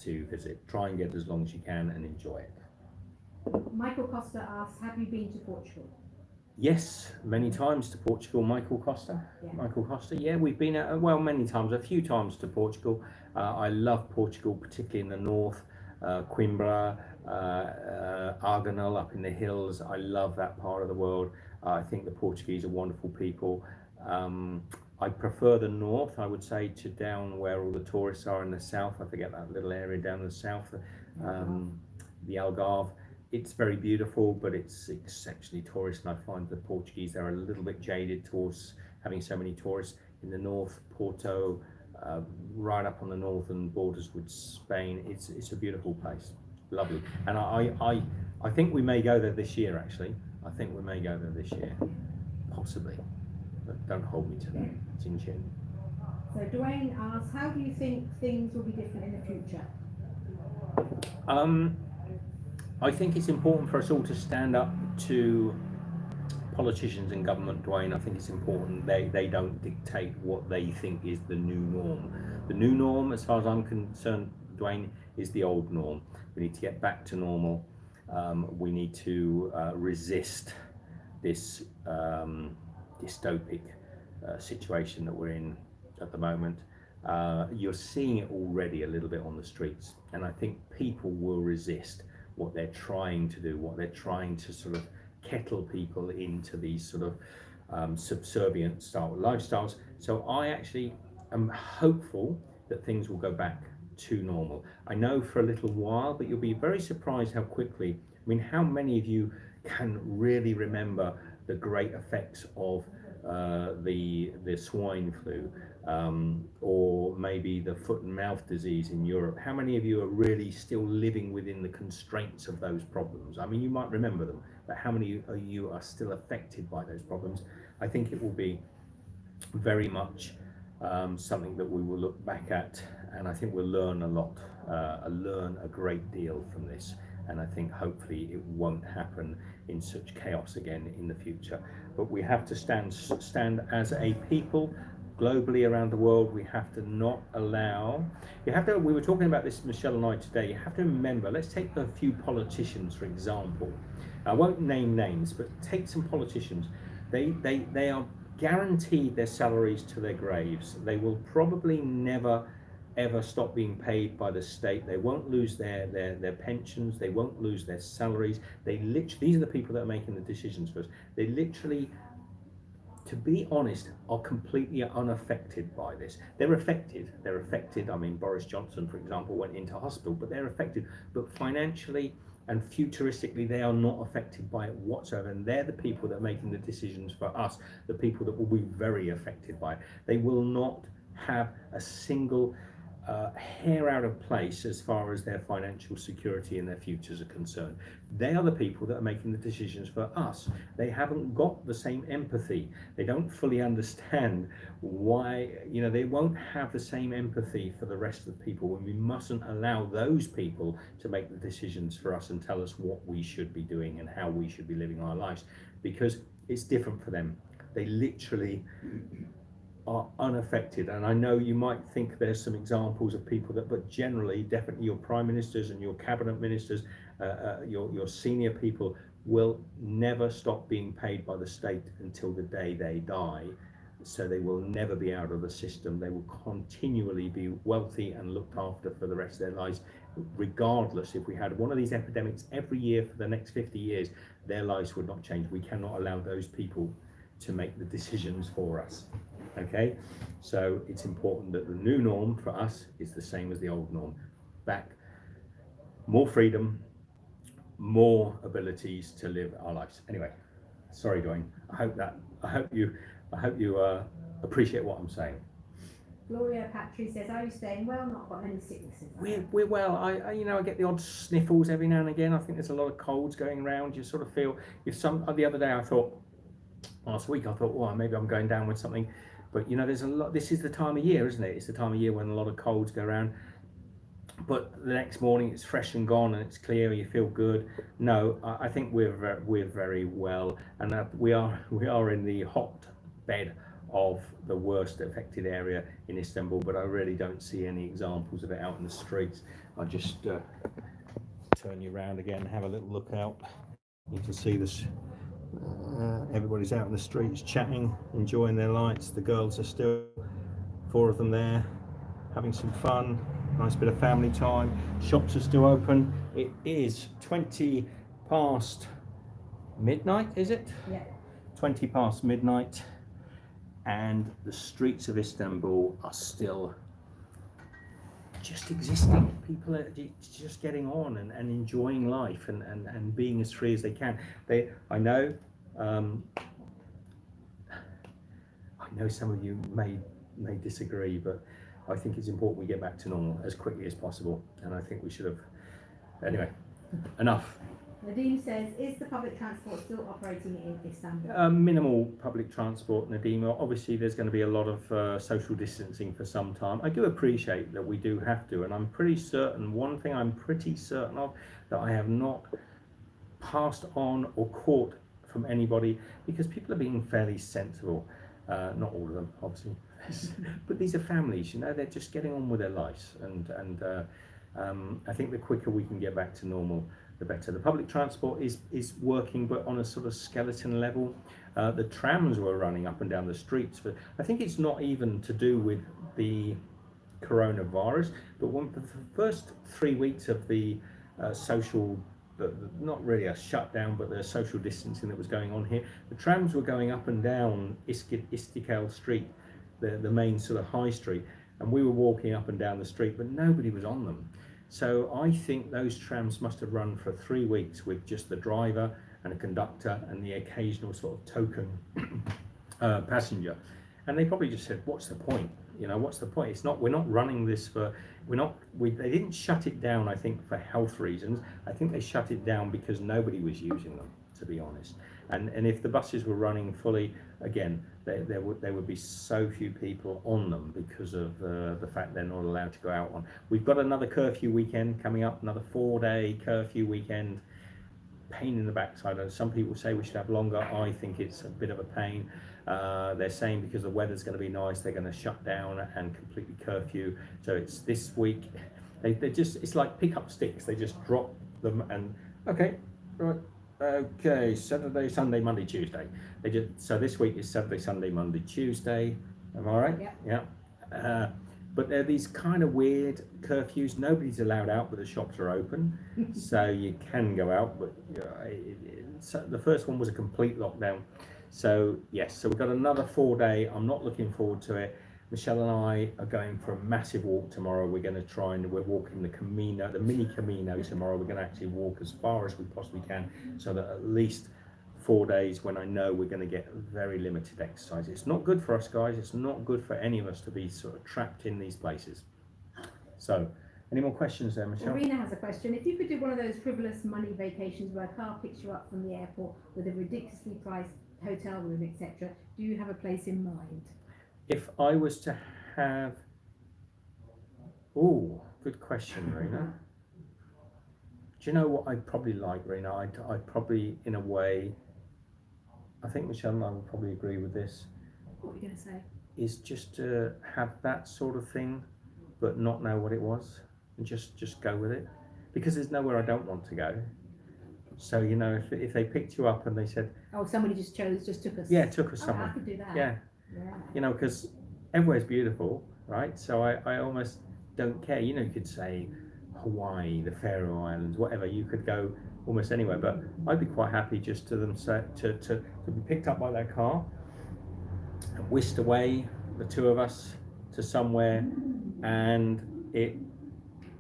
to visit. Try and get as long as you can and enjoy it. Michael Costa asks, have you been to Portugal? Yes, many times to Portugal. Michael Costa. Yeah, we've been many times, a few times to Portugal. I love Portugal, particularly in the north, Coimbra, Arganel up in the hills. I love that part of the world. I think the Portuguese are wonderful people. I prefer the north, I would say, to down where all the tourists are in the south. I forget that little area down in the south, the Algarve. It's very beautiful, but it's exceptionally tourist, and I find the Portuguese, they're a little bit jaded towards having so many tourists. In the north, Porto, right up on the northern borders with Spain, it's a beautiful place, lovely. And I think we may go there this year, actually. I think we may go there this year, possibly, but don't hold me to that. It's in June. So Dwayne asks, how do you think things will be different in the future? I think it's important for us all to stand up to politicians and government, Dwayne. I think it's important they don't dictate what they think is the new norm. The new norm, as far as I'm concerned, Dwayne, is the old norm. We need to get back to normal. We need to resist this dystopic situation that we're in at the moment. You're seeing it already a little bit on the streets, and I think people will resist what they're trying to do, what they're trying to sort of kettle people into these sort of subservient style lifestyles. So I actually am hopeful that things will go back to normal. I know for a little while, but you'll be very surprised how quickly. I mean, how many of you can really remember the great effects of the swine flu, or maybe the foot and mouth disease in Europe? How many of you are really still living within the constraints of those problems? I mean, you might remember them, but how many of you are still affected by those problems? I think it will be very much something that we will look back at, and I think we'll learn a lot, learn a great deal from this. And I think hopefully it won't happen in such chaos again in the future. But we have to stand as a people globally around the world. We have to not allow, we were talking about this, Michelle and I, today. You have to remember, let's take a few politicians, for example. I won't name names, but take some politicians. They are guaranteed their salaries to their graves. They will probably never ever stop being paid by the state. They won't lose their pensions. They won't lose their salaries. These are the people that are making the decisions for us. They literally, to be honest, are completely unaffected by this. They're affected. I mean, Boris Johnson, for example, went into hospital, but they're affected. But financially and futuristically, they are not affected by it whatsoever. And they're the people that are making the decisions for us, the people that will be very affected by it. They will not have a single hair out of place as far as their financial security and their futures are concerned. They are the people that are making the decisions for us. They haven't got the same empathy. They don't fully understand why, they won't have the same empathy for the rest of the people, and we mustn't allow those people to make the decisions for us and tell us what we should be doing and how we should be living our lives, because it's different for them. They literally are unaffected. And I know you might think there's some examples of people but generally, definitely your prime ministers and your cabinet ministers, your senior people will never stop being paid by the state until the day they die. So they will never be out of the system. They will continually be wealthy and looked after for the rest of their lives, regardless. If we had one of these epidemics every year for the next 50 years, their lives would not change. We cannot allow those people to make the decisions for us. Okay, so it's important that the new norm for us is the same as the old norm. Back, more freedom, more abilities to live our lives. Anyway, sorry, Dwayne. I hope you appreciate what I'm saying. Gloria Patry says, "Are you staying well? Not got any sicknesses?" We're well. I get the odd sniffles every now and again. I think there's a lot of colds going around. You sort of feel the other day I thought, last week I thought, well, maybe I'm going down with something, but there's a lot. This is the time of year, isn't it? It's the time of year when a lot of colds go around. But the next morning it's fresh and gone, and it's clear. You feel good. No, I think we're very well, and we are in the hotbed of the worst affected area in Istanbul, but I really don't see any examples of it out in the streets. I'll just turn you around again, have a little look out. You can see this. Everybody's out in the streets chatting, enjoying their lights. The girls are still, 4 of them there, having some fun. Nice bit of family time. Shops are still open. It is 20 past midnight, is it? Yeah. 20 past midnight. And the streets of Istanbul are still just existing. People are just getting on and enjoying life and being as free as they can. I know some of you may disagree, but I think it's important we get back to normal as quickly as possible. And I think we should have. Anyway, enough. Nadeem says, "Is the public transport still operating in Istanbul?" Minimal public transport, Nadeem. Obviously, there's going to be a lot of social distancing for some time. I do appreciate that we do have to, and I'm pretty certain, one thing I'm pretty certain of, that I have not passed on or caught from anybody, because people are being fairly sensible. Not all of them, obviously, but these are families, they're just getting on with their lives, and I think the quicker we can get back to normal, the better. The public transport is working, but on a sort of skeleton level. The trams were running up and down the streets, but I think it's not even to do with the coronavirus, but for the first 3 weeks of the social, not really a shutdown, but the social distancing that was going on here, the trams were going up and down Istiklal Street, the main sort of high street, and we were walking up and down the street, but nobody was on them. So I think those trams must have run for 3 weeks with just the driver and a conductor and the occasional sort of token passenger. And they probably just said, what's the point? What's the point? We're not running this for, they didn't shut it down, I think, for health reasons. I think they shut it down because nobody was using them, to be honest. And if the buses were running fully, again, there would be so few people on them because of the fact they're not allowed to go out on. We've got another curfew weekend coming up, another 4-day curfew weekend. Pain in the backside. Some people say we should have longer. I think it's a bit of a pain. They're saying because the weather's going to be nice, they're going to shut down and completely curfew. So it's this week. It's like pick up sticks. They just drop them and okay, right. Okay, Saturday, Sunday, Monday, Tuesday. So this week is Saturday, Sunday, Monday, Tuesday. Am I right? Yeah. But they're these kind of weird curfews. Nobody's allowed out, but the shops are open, so you can go out. But so the first one was a complete lockdown. So yes, so we've got another 4-day. I'm not looking forward to it. Michelle and I are going for a massive walk tomorrow. We're walking the Camino, the mini Camino tomorrow. We're going to actually walk as far as we possibly can, so that at least 4 days when I know we're going to get very limited exercise. It's not good for us, guys. It's not good for any of us to be sort of trapped in these places. So, any more questions there, Michelle? Irina has a question. If you could do one of those frivolous money vacations where a car picks you up from the airport with a ridiculously priced hotel room, etc., do you have a place in mind? If I was to have... Oh, good question, Rena. Do you know what I'd probably like, Rena? I'd probably, in a way, I think Michelle and I would probably agree with this. What were you going to say? Is just to have that sort of thing, but not know what it was, and just go with it. Because there's nowhere I don't want to go. So, if they picked you up and they said... Oh, somebody just took us. Yeah, took us somewhere. I could do that. Yeah. Because everywhere's beautiful, right? So I almost don't care. You could say Hawaii, the Faroe Islands, whatever. You could go almost anywhere, but I'd be quite happy just to be picked up by their car and whisked away, the two of us, to somewhere, and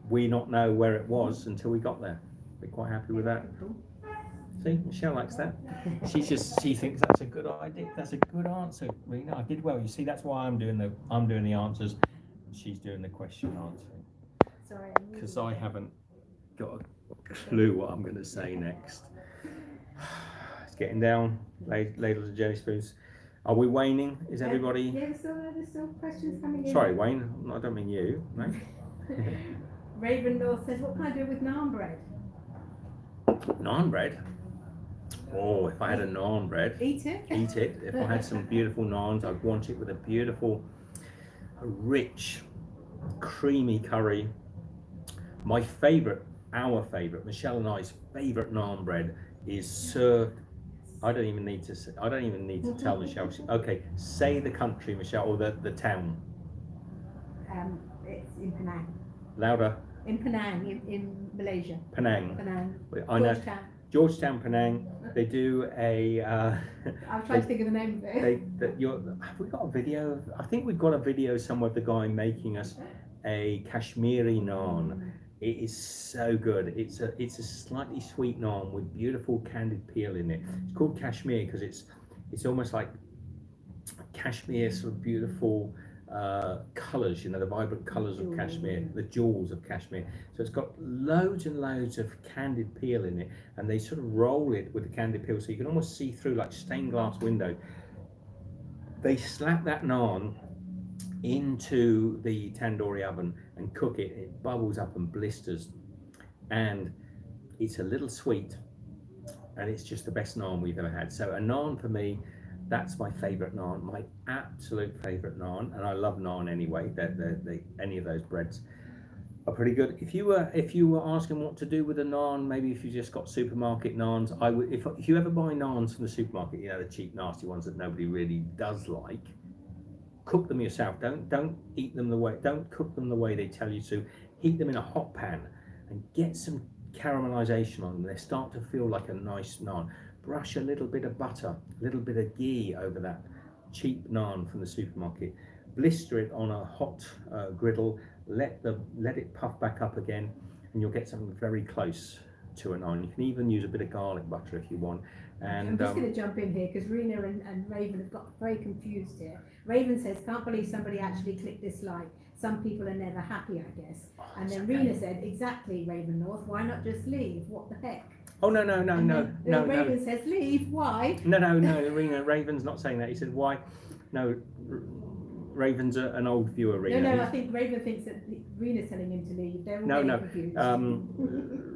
we not know where it was until we got there. We're quite happy with that. See, Michelle likes that. She thinks that's a good idea. That's a good answer. Rena, I did well. You see, that's why I'm doing the answers. She's doing the question answering. Sorry. Because I haven't got a clue what I'm going to say next. It's getting down. Ladles and jelly spoons. Are we waning? Is everybody? Yeah, there's still questions coming in. Sorry, Wayne. I don't mean you. No. Raven North says, what can I do with naan bread? Naan bread? Oh, if I had a naan bread. Eat it. Eat it. If I had some beautiful naans, I'd want it with a beautiful, rich, creamy curry. My favourite, Michelle and I's favourite naan bread is served. I don't even need to tell Michelle. Okay, say the country, Michelle, or the town. It's in Penang. Louder. In Penang, in Malaysia. Penang. Penang. I know. Georgetown, Penang. They do a. I'm trying to think of the name of it. Have we got a video? I think we've got a video somewhere of the guy making us a Kashmiri naan. It is so good. It's a slightly sweet naan with beautiful candied peel in it. It's called Kashmir because it's almost like Kashmir, sort of beautiful colours, the vibrant colours of Kashmir, the jewels of Kashmir. So it's got loads and loads of candied peel in it, and they sort of roll it with the candied peel so you can almost see through like stained glass window. They slap that naan into the tandoori oven and cook it. It bubbles up and blisters, and it's a little sweet, and it's just the best naan we've ever had. So a naan for me, that's my favourite naan, my absolute favourite naan, and I love naan anyway. Any of those breads are pretty good. If you were asking what to do with a naan, maybe if you just got supermarket naans, I would. If you ever buy naans from the supermarket, the cheap, nasty ones that nobody really does like, cook them yourself. Don't eat them don't cook them the way they tell you to. Heat them in a hot pan and get some caramelization on them. They start to feel like a nice naan. Brush a little bit of butter, a little bit of ghee over that cheap naan from the supermarket. Blister it on a hot griddle. Let it puff back up again, and you'll get something very close to a naan. You can even use a bit of garlic butter if you want. And I'm just going to jump in here because Rena and Raven have got very confused here. Raven says, can't believe somebody actually clicked this like. Some people are never happy, I guess. And then Rena said, exactly, Raven North, why not just leave? What the heck? Oh, no. Raven says, leave, why? No, Rena, Raven's not saying that. He said, why? No, Raven's an old viewer, Rena. No, I think Raven thinks that Rena's telling him to leave. They're all confused.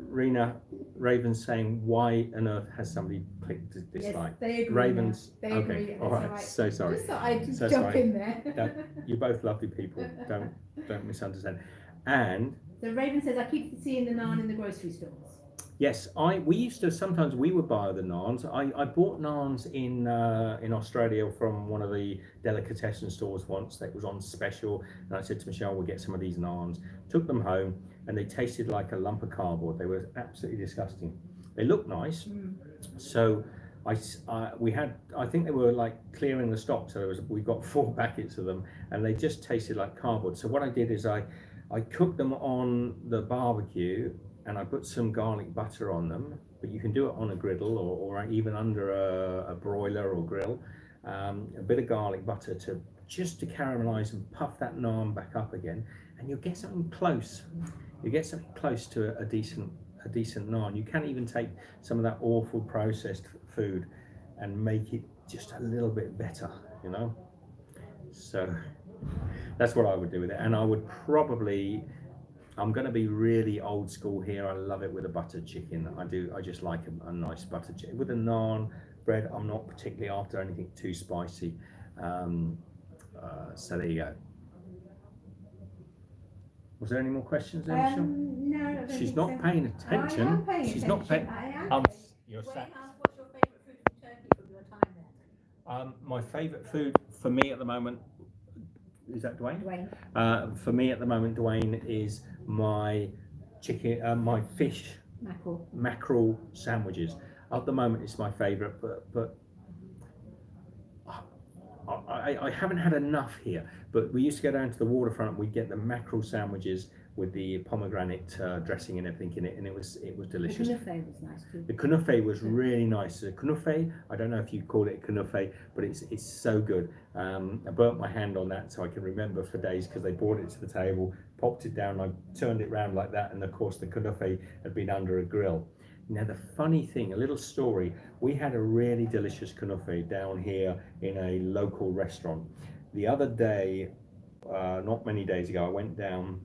Rena, Raven's saying, why on earth has somebody clicked dislike? Yes, they agree. Raven's, they okay, agree. all right, so sorry. Just thought I'd jump in there. You're both lovely people, don't misunderstand. And so Raven says, I keep seeing the naan in the grocery stores. Yes, sometimes we would buy the naans. I bought naans in Australia from one of the delicatessen stores once that was on special, and I said to Michelle, we'll get some of these naans. Took them home, and they tasted like a lump of cardboard. They were absolutely disgusting. They looked nice, so I think they were like clearing the stock, so we got 4 packets of them, and they just tasted like cardboard. So what I did is I cooked them on the barbecue, and I put some garlic butter on them, but you can do it on a griddle or even under a broiler or grill. A bit of garlic butter to caramelize and puff that naan back up again, and you'll get something close. You get something close to a decent naan. You can even take some of that awful processed food and make it just a little bit better, So that's what I would do with it, and I would probably. I'm going to be really old school here. I love it with a buttered chicken. I just like a nice buttered chicken. With a naan bread, I'm not particularly after anything too spicy. So there you go. Was there any more questions there, Michelle? No, I don't She's think not so. paying attention. I am paying She's attention. not paying. I am. You're Wayne sat. asked, what's your favourite food from Turkey from your time there? My favourite food for me at the moment, is that Dwayne? Dwayne. For me at the moment, Dwayne, is my chicken, my fish mackerel sandwiches. At the moment, it's my favourite, but I haven't had enough here, but we used to go down to the waterfront. We'd get the mackerel sandwiches with the pomegranate dressing and everything in it, and it was delicious. The kunefe was nice too. The kunefe was really nice. The kunefe, I don't know if you call it kunefe, but it's so good. I burnt my hand on that, so I can remember for days, because they brought it to the table, popped it down, I turned it round like that, and of course the kunefe had been under a grill. Now the funny thing, a little story, we had a really delicious kunefe down here in a local restaurant. The other day, not many days ago, I went down,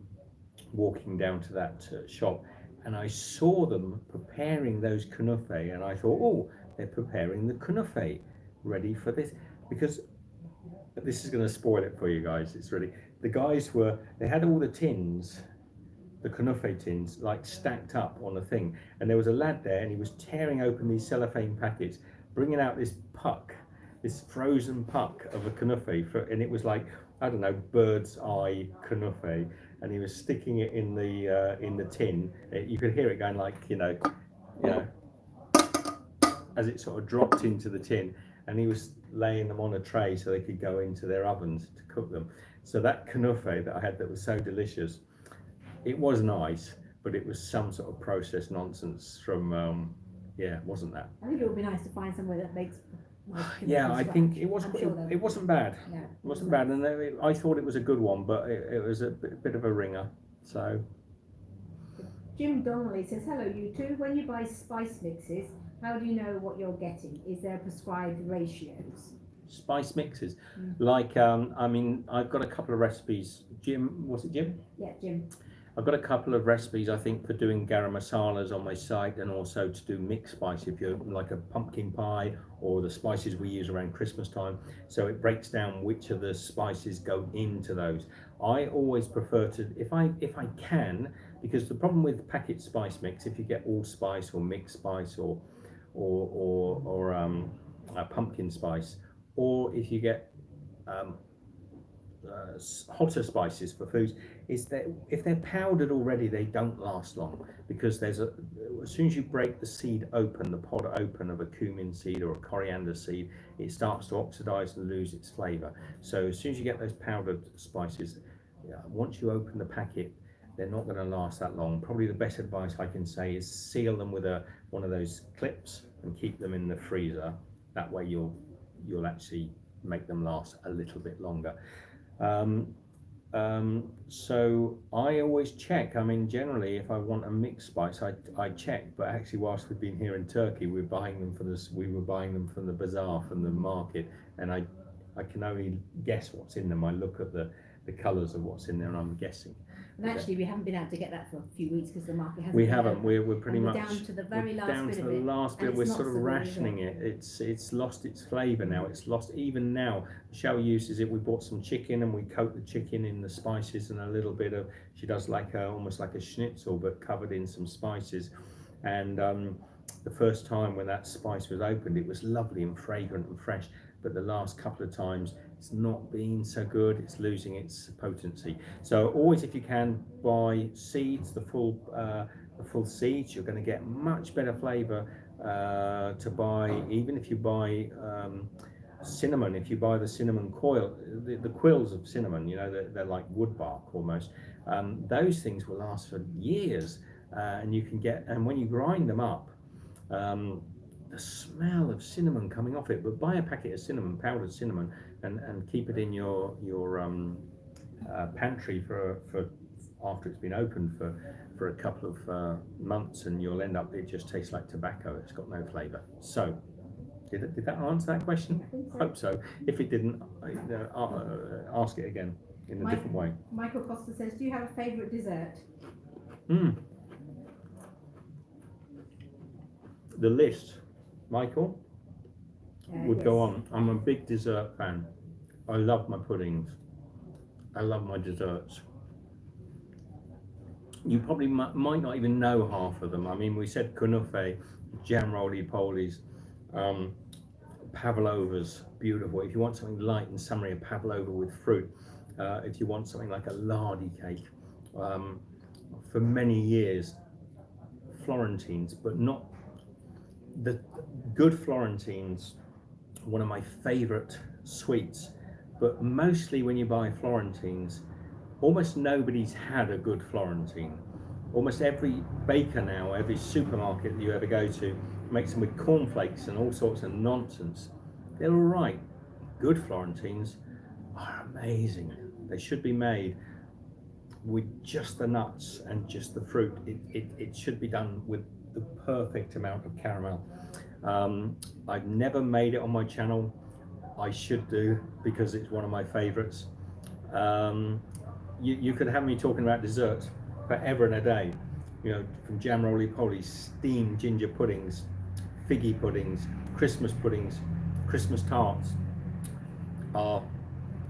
walking down to that shop, and I saw them preparing those kunefe, and I thought, oh, they're preparing the kunefe ready for this, because this is going to spoil it for you guys. It's really, the guys they had all the tins, the kunefe tins, like stacked up on a thing, and there was a lad there, and he was tearing open these cellophane packets, bringing out this puck, this frozen puck of a kunefe, and it was like, I don't know, bird's eye kunefe, and he was sticking it in the tin. You could hear it going like, you know, as it sort of dropped into the tin, and he was laying them on a tray so they could go into their ovens to cook them. So that kunefe that I had that was so delicious, it was nice, but it was some sort of processed nonsense from, wasn't that? I think it would be nice to find somewhere that makes. Yeah, I think it was. Sure it wasn't bad. Yeah, It wasn't bad, and I thought it was a good one, but it was a bit of a ringer. So. Jim Donnelly says, hello you two. When you buy spice mixes, how do you know what you're getting? Is there prescribed ratios? Spice mixes, like I mean, I've got a couple of recipes. Jim, was it Jim? Yeah, Jim. I've got a couple of recipes, I think, for doing garam masalas on my site, and also to do mixed spice if you're like a pumpkin pie or the spices we use around Christmas time. So it breaks down which of the spices go into those. I always prefer to, if I can, because the problem with packet spice mix, if you get allspice or mixed spice or pumpkin spice, or if you get hotter spices for foods, is that if they're powdered already, they don't last long, because as soon as you break the seed open, the pod open of a cumin seed or a coriander seed, it starts to oxidize and lose its flavor. So as soon as you get those powdered spices, once you open the packet, they're not going to last that long. Probably the best advice I can say is seal them with one of those clips and keep them in the freezer. That way you'll actually make them last a little bit longer. So I always check. I mean, generally, if I want a mixed spice, I check. But actually, whilst we've been here in Turkey, we were buying them from the bazaar, from the market, and I can only guess what's in them. I look at the colours of what's in there, and I'm guessing. And actually, we haven't been able to get that for a few weeks because the market hasn't. We haven't. We're pretty much down to the very last down bit to of the it, last bit. We're sort of so good, rationing it. It's lost its flavour now. It's lost even now. Michelle uses it. We bought some chicken and we coat the chicken in the spices and a little bit of. She does like almost like a schnitzel, but covered in some spices. And the first time when that spice was opened, it was lovely and fragrant and fresh. But the last couple of times, it's not been so good. It's losing its potency. So always, if you can, buy seeds, the full seeds. You're going to get much better flavour to buy. Even if you buy cinnamon, if you buy the cinnamon coil, the quills of cinnamon, you know, they're like wood bark almost. Those things will last for years, and you can get. And when you grind them up. The smell of cinnamon coming off it, but buy a packet of cinnamon, powdered cinnamon, and keep it in your pantry for after it's been opened for a couple of months, and you'll end up, it just tastes like tobacco. It's got no flavour. So did that answer that question? I hope so. If it didn't, ask it again in a different way. Michael Costa says, do you have a favourite dessert? The list, Michael, would go on. I'm a big dessert fan. I love my puddings. I love my desserts. You probably might not even know half of them. I mean, we said kunefe, jam roly-polies, pavlovas, beautiful. If you want something light and summery, a pavlova with fruit. If you want something like a lardy cake, for many years, Florentines, but not the good Florentines. One of my favourite sweets, but mostly when you buy Florentines, almost nobody's had a good Florentine. Almost every baker now, every supermarket that you ever go to, makes them with cornflakes and all sorts of nonsense. They're all right. Good Florentines are amazing. They should be made with just the nuts and just the fruit. It should be done with the perfect amount of caramel. I've never made it on my channel. I should do, because it's one of my favorites. You could have me talking about desserts forever and a day. You know, from jam roly-poly, steamed ginger puddings, figgy puddings, Christmas tarts.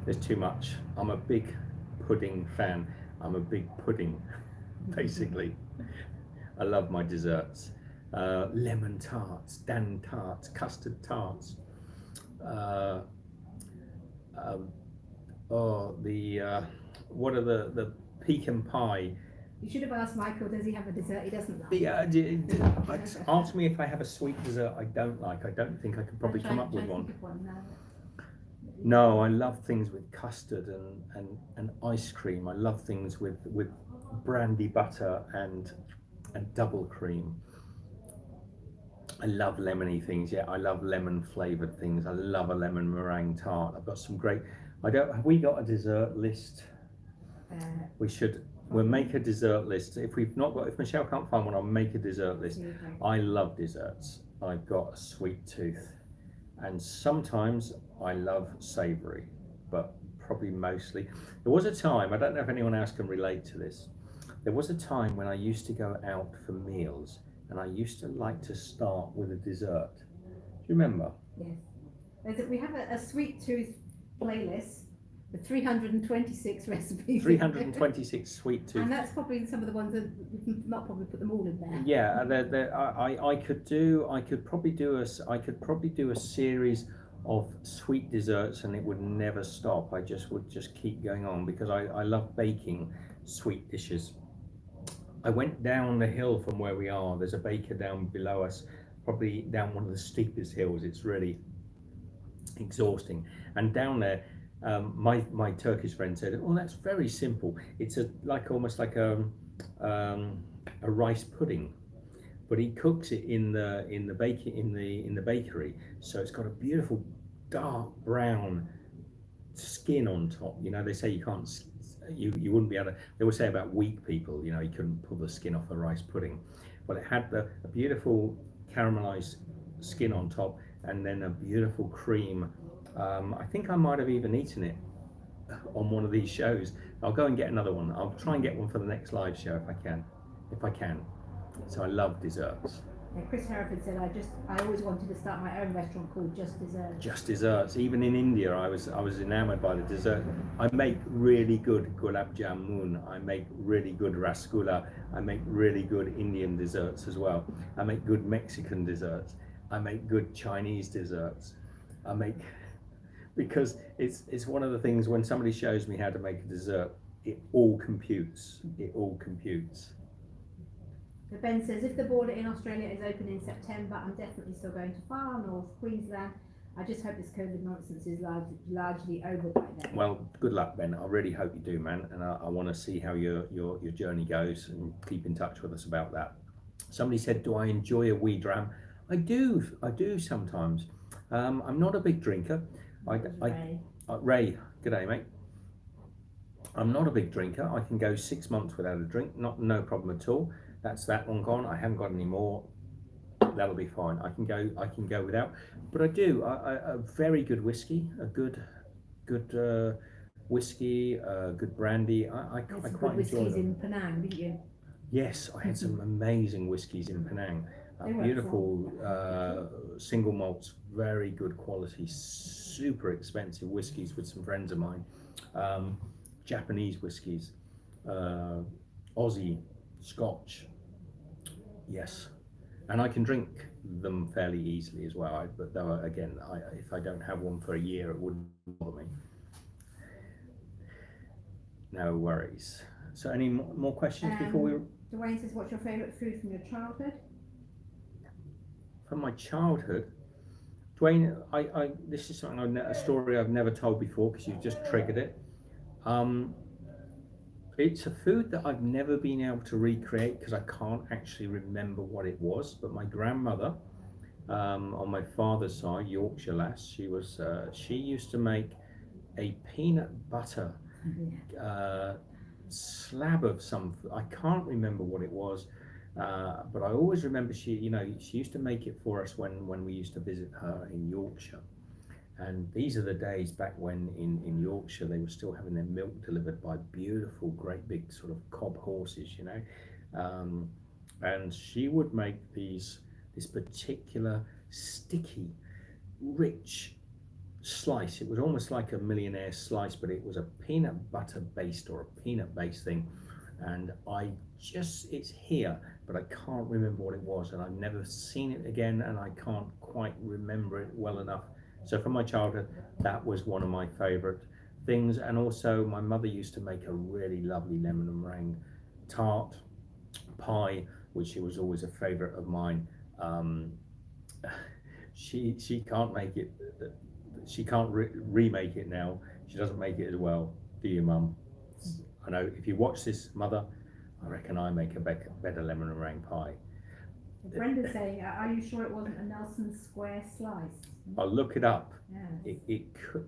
There's too much. I'm a big pudding fan. I'm a big pudding, basically. I love my desserts. Lemon tarts, Dan tarts, custard tarts. What are the pecan pie? You should have asked Michael, does he have a dessert he doesn't like? Ask me if I have a sweet dessert I don't like. I don't think I could probably come up with one. No, I love things with custard and ice cream. I love things with brandy butter and double cream. I love lemony things. Yeah, I love lemon flavored things. I love a lemon meringue tart. I've got some great. Have we got a dessert list? We'll make a dessert list. If Michelle can't find one, I'll make a dessert list. I love desserts. I've got a sweet tooth, and sometimes I love savoury, but probably mostly. There was a time, I don't know if anyone else can relate to this. There was a time when I used to go out for meals, and I used to like to start with a dessert. Do you remember? Yes. We have a sweet tooth playlist with 326 recipes. 326 sweet tooth. And that's probably some of the ones that we've not probably put them all in there. Yeah, I could probably do a series of sweet desserts, and it would never stop. I would just keep going on, because I love baking sweet dishes. I went down the hill from where we are. There's a baker down below us, probably down one of the steepest hills. It's really exhausting. And down there, my Turkish friend said, "Oh, that's very simple. It's almost like a rice pudding, but he cooks it in the bakery. So it's got a beautiful dark brown skin on top. You know, they say you can't." You wouldn't be able to. They would say about weak people, you know, you couldn't pull the skin off a rice pudding, but it had a beautiful caramelized skin on top, and then a beautiful cream. I think I might have even eaten it on one of these shows. I'll go and get another one. I'll try and get one for the next live show if I can. So I love desserts. Yeah, Chris Hereford said, I always wanted to start my own restaurant called Just Desserts. Just Desserts. Even in India, I was enamored by the dessert. I make really good gulab jamun. I make really good rasgulla. I make really good Indian desserts as well. I make good Mexican desserts. I make good Chinese desserts. Because it's one of the things, when somebody shows me how to make a dessert, it all computes. It all computes. So Ben says, if the border in Australia is open in September, I'm definitely still going to Far North Queensland. I just hope this COVID nonsense is largely over by then. Well, good luck, Ben. I really hope you do, man. And I want to see how your journey goes, and keep in touch with us about that. Somebody said, do I enjoy a wee dram? I do sometimes. I'm not a big drinker. Ray, g'day, mate. I'm not a big drinker. I can go 6 months without a drink, no problem at all. That's that one gone. I haven't got any more. That'll be fine. I can go without. But I do a very good whiskey, a good whiskey, good brandy. I quite enjoy them. In Penang, didn't you? Yes, I had some amazing whiskies in Penang. Beautiful single malts, very good quality, super expensive whiskies with some friends of mine. Japanese whiskies, Aussie, Scotch. Yes, and I can drink them fairly easily as well. But though, again, if I don't have one for a year, it wouldn't bother me. No worries. So, any more questions before we? Dwayne says, "What's your favourite food from your childhood?" From my childhood, Dwayne, this is something a story I've never told before because you've just triggered it. It's a food that I've never been able to recreate because I can't actually remember what it was. But my grandmother, on my father's side, Yorkshire lass, she used to make a peanut butter slab of some. I can't remember what it was, but I always remember she used to make it for us when we used to visit her in Yorkshire. And these are the days back when in Yorkshire they were still having their milk delivered by beautiful, great big sort of cob horses, and she would make this particular sticky, rich slice. It was almost like a millionaire slice, but it was a peanut butter based or a peanut based thing. And it's here, but I can't remember what it was, and I've never seen it again, and I can't quite remember it well enough. So from my childhood, that was one of my favourite things. And also my mother used to make a really lovely lemon and meringue tart pie, which was always a favourite of mine. She can't make it, she can't remake it now. She doesn't make it as well. Do you, Mum? I know if you watch this, Mother, I reckon I make a better lemon and meringue pie. Brenda's saying, are you sure it wasn't a Nelson square slice? I'll look it up. Yeah. It could,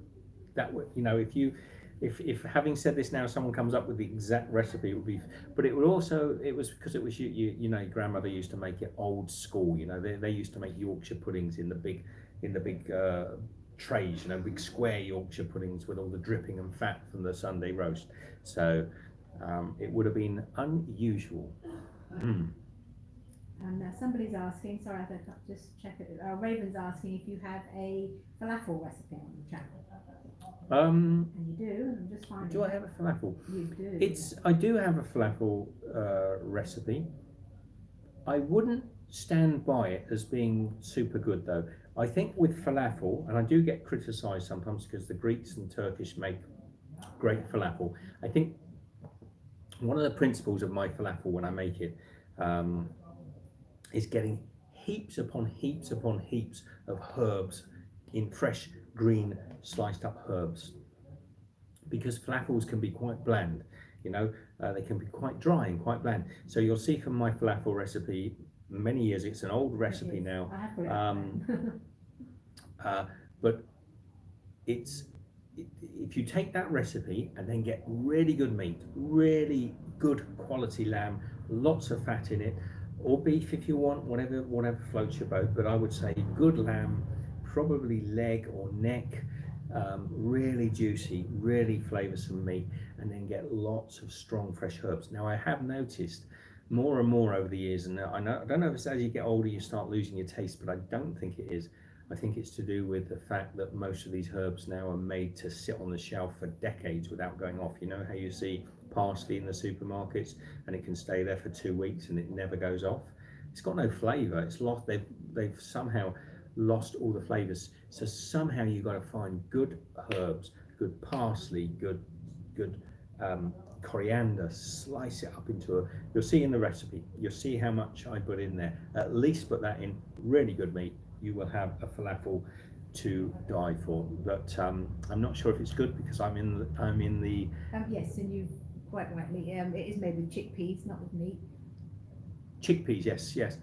that would, if having said this now, someone comes up with the exact recipe, it would be, but it was because it was your grandmother used to make it old school. They used to make Yorkshire puddings in the big trays, big square Yorkshire puddings with all the dripping and fat from the Sunday roast. So it would have been unusual. And somebody's asking, sorry, I have to just check it. Raven's asking if you have a falafel recipe on the channel. And you do. I'm just finding. Do I have a falafel? You do. I do have a falafel recipe. I wouldn't stand by it as being super good though. I think with falafel, and I do get criticised sometimes because the Greeks and Turkish make great falafel. I think one of the principles of my falafel when I make it is getting heaps upon heaps upon heaps of herbs in fresh green sliced up herbs, because falafels can be quite bland, they can be quite dry and quite bland. So you'll see from my falafel recipe, many years, it's an old recipe now, but if you take that recipe and then get really good meat, really good quality lamb, lots of fat in it, or beef if you want, whatever floats your boat, but I would say good lamb, probably leg or neck, really juicy, really flavoursome meat, and then get lots of strong fresh herbs. Now I have noticed more and more over the years, and I don't know if it's as you get older you start losing your taste, but I don't think it is. I think it's to do with the fact that most of these herbs now are made to sit on the shelf for decades without going off. You know how you see parsley in the supermarkets and it can stay there for 2 weeks and it never goes off? It's got no flavour. It's lost. They've somehow lost all the flavours. So somehow you've got to find good herbs, good parsley, good coriander, slice it up into you'll see in the recipe, you'll see how much I put in there. At least put that in, really good meat. You will have a falafel to die for. But I'm not sure if it's good because I'm in the yes, and you quite rightly, it is made with chickpeas, not with meat. Chickpeas, yes.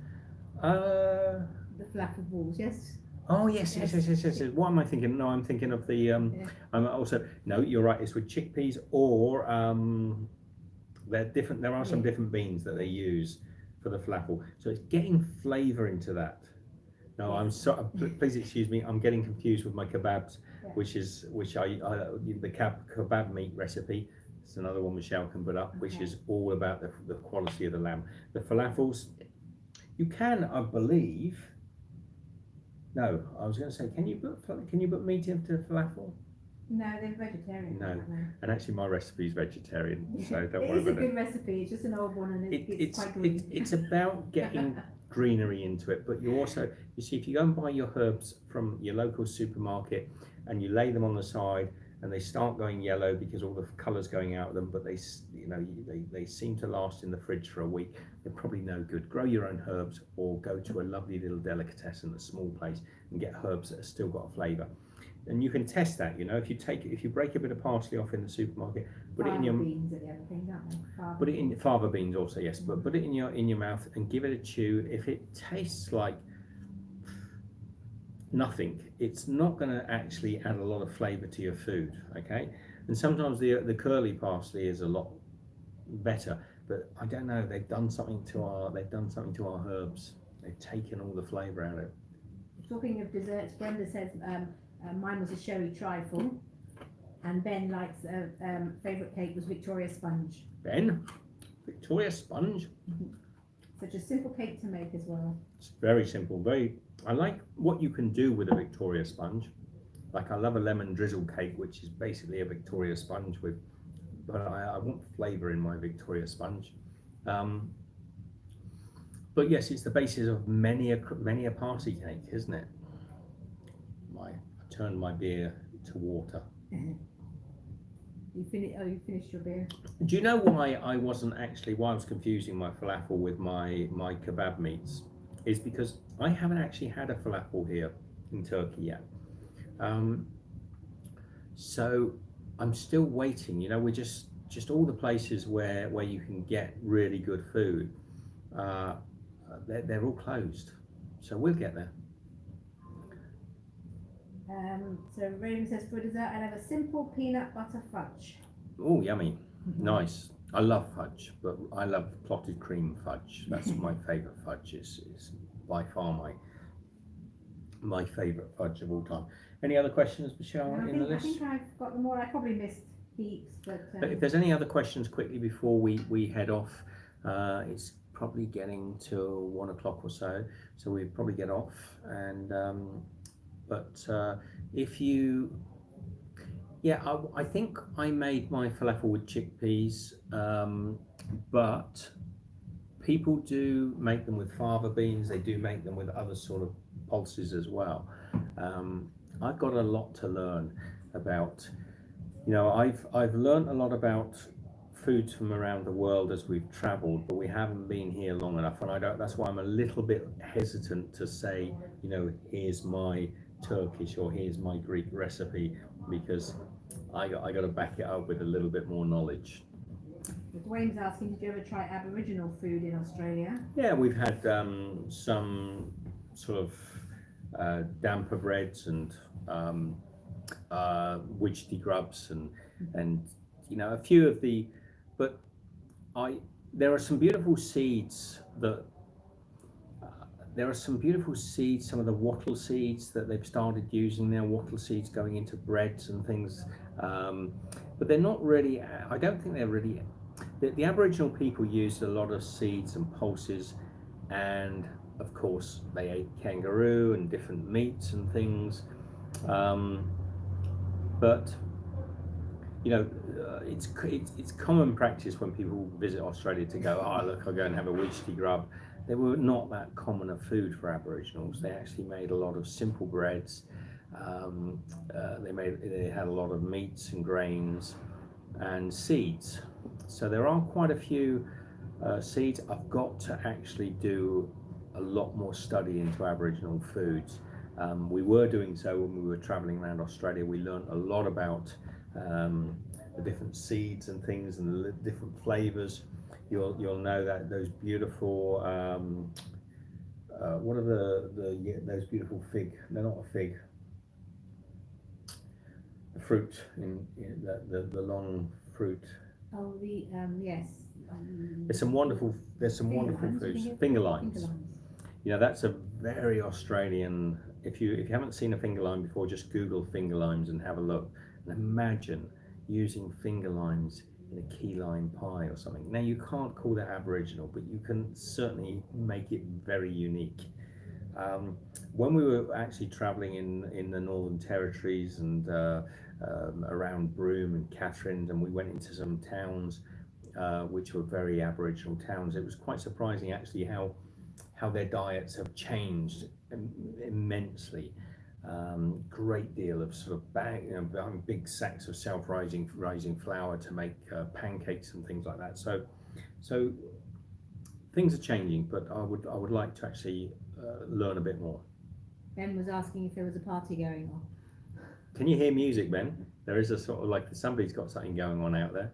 The falafel balls, yes. Oh yes. What am I thinking? No, I'm thinking of the I'm also, no, you're right, it's with chickpeas, or they're different. There are some different beans that they use for the falafel, so it's getting flavour into that. No, I'm sorry, please excuse me, I'm getting confused with my kebabs, which I the kebab meat recipe. It's another one Michelle can put up, which is all about the quality of the lamb. The falafels, you can, I believe. No, I was going to say, can you put meat into falafel? No, they're vegetarian. No, and actually my recipe is vegetarian, so don't worry about it. It is a good recipe. It's just an old one, and it's quite green. It's about getting greenery into it, but you see, if you go and buy your herbs from your local supermarket and you lay them on the side and they start going yellow because all the colour's going out of them, but they seem to last in the fridge for a week. They're probably no good. Grow your own herbs, or go to a lovely little delicatessen, a small place, and get herbs that have still got a flavour. And you can test that, if you break a bit of parsley off in the supermarket, put it in your beans are the other thing, aren't they? put it in fava beans also, yes, but put it in your mouth and give it a chew. If it tastes like nothing, it's not going to actually add a lot of flavour to your food, okay? And sometimes the curly parsley is a lot better, but I don't know, they've done something to our herbs. They've taken all the flavour out of it. Talking of desserts, Brenda says mine was a sherry trifle, and Ben likes favourite cake was Victoria sponge. Ben, Victoria sponge. Such a simple cake to make as well. It's very simple. I like what you can do with a Victoria sponge. Like I love a lemon drizzle cake, which is basically a Victoria sponge but I want flavour in my Victoria sponge. But yes, it's the basis of many a party cake, isn't it? I turned my beer to water. You finished your beer? Do you know why I was confusing my falafel with my kebab meats? Is because I haven't actually had a falafel here in Turkey yet. So I'm still waiting. We're just all the places where you can get really good food. They're all closed. So we'll get there. So Raven says for dessert I'll have a simple peanut butter fudge. Oh, yummy. Nice. I love fudge, but I love clotted cream fudge. That's my favourite fudge. Is by far my favourite fudge of all time. Any other questions, Michelle, in the list? I think I've got them all. I probably missed heaps, but if there's any other questions quickly before we head off, it's probably getting to 1 o'clock or so we probably get off. And if you, I think I made my falafel with chickpeas, but people do make them with fava beans. They do make them with other sort of pulses as well. I've got a lot to learn about. I've learned a lot about foods from around the world as we've travelled, but we haven't been here long enough, and that's why I'm a little bit hesitant to say, here's my Turkish or here's my Greek recipe, because I got to back it up with a little bit more knowledge. Dwayne's asking, did you ever try Aboriginal food in Australia? Yeah, we've had some sort of damper breads and widgety grubs and a few of the, but there are some beautiful seeds some of the wattle seeds that they've started using now, wattle seeds going into breads and things, but they're not really, I don't think they're really, the Aboriginal people used a lot of seeds and pulses, and of course they ate kangaroo and different meats and things, but it's common practice when people visit Australia to go, look, I'll go and have a widgety grub. They were not that common a food for Aboriginals. They actually made a lot of simple breads. They had a lot of meats and grains and seeds. So there are quite a few seeds. I've got to actually do a lot more study into Aboriginal foods. We were doing so when we were traveling around Australia. We learned a lot about the different seeds and things and the different flavors. You'll know that those beautiful what are those beautiful fig? They're not a fig. The fruit in the long fruit. Oh, yes. There's some wonderful foods. Finger limes. That's a very Australian. If you haven't seen a finger lime before, just Google finger limes and have a look. And imagine using finger limes in a key lime pie or something. Now, you can't call that Aboriginal, but you can certainly make it very unique. When we were actually travelling in the Northern Territories and around Broome and Catherine, and we went into some towns which were very Aboriginal towns, it was quite surprising actually how their diets have changed immensely. Great deal of sort of big sacks of self-rising flour to make pancakes and things like that. So things are changing, but I would like to actually learn a bit more. Ben was asking if there was a party going on. Can you hear music, Ben? There is a sort of like somebody's got something going on out there.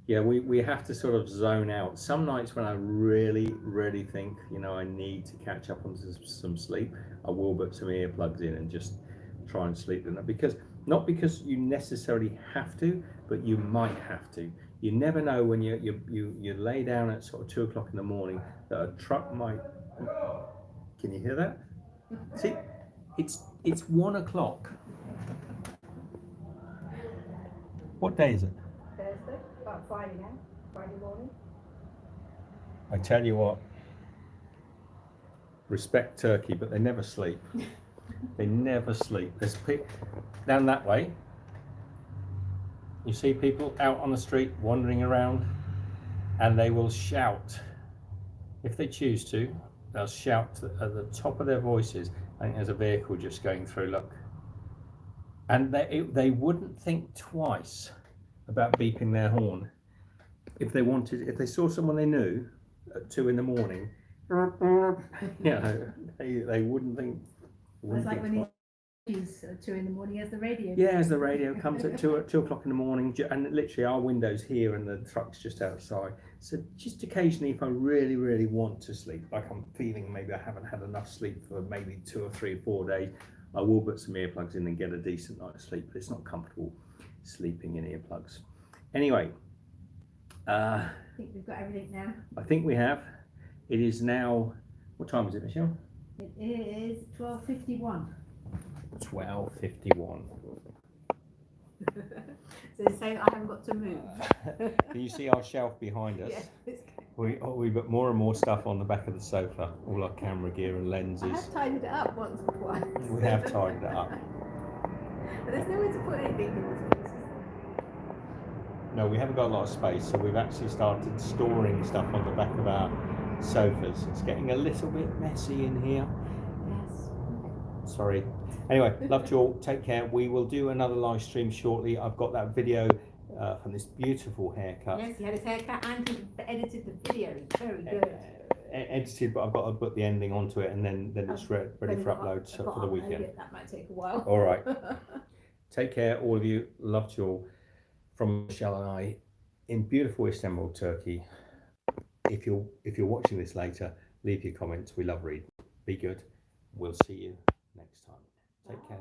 Yeah, we have to sort of zone out. Some nights when I really think, you know, I need to catch up on some sleep, I will put some earplugs in and just try and sleep them. Not because you necessarily have to, but you might have to. You never know when you lay down at sort of 2 o'clock in the morning that a truck might. Can you hear that? See, it's 1 o'clock. What day is it? Thursday, Friday now, Friday morning. I tell you what, respect Turkey, but they never sleep. They never sleep. There's people down that way. You see people out on the street wandering around, and they will shout. If they choose to, they'll shout at the top of their voices. I think there's a vehicle just going through, look. And they wouldn't think twice about beeping their horn. If they saw someone they knew at 2 in the morning, they wouldn't think. It's like when he's 2 in the morning, he has the radio. Yeah, as the radio comes at 2 o'clock in the morning, and literally our window's here and the truck's just outside. So just occasionally, if I really want to sleep, like I'm feeling maybe I haven't had enough sleep for maybe 2 or 3 or 4 days, I will put some earplugs in and get a decent night's sleep, but it's not comfortable sleeping in earplugs. Anyway, I think we've got everything now. I think we have. It is now, what time is it, Michelle? It is 12:51. 12:51. So it's saying I haven't got to move. Can you see our shelf behind us? Yes. We put more and more stuff on the back of the sofa, all our camera gear and lenses. I have tidied it up once or twice. We have tidied it up. But there's nowhere to put anything in this place. No, we haven't got a lot of space, so we've actually started storing stuff on the back of our sofas. It's getting a little bit messy in here. Yes. Sorry. Anyway, love you all. Take care. We will do another live stream shortly. I've got that video from this beautiful haircut. Yes, he had his haircut and he edited the video. It's very good. Edited, but I've got to put the ending onto it, and then it's ready for upload for the weekend. That might take a while. All right. Take care, all of you. Loved you all. From Michelle and I in beautiful Istanbul, Turkey. If you're watching this later, leave your comments. We love reading. Be good. We'll see you next time. Take care.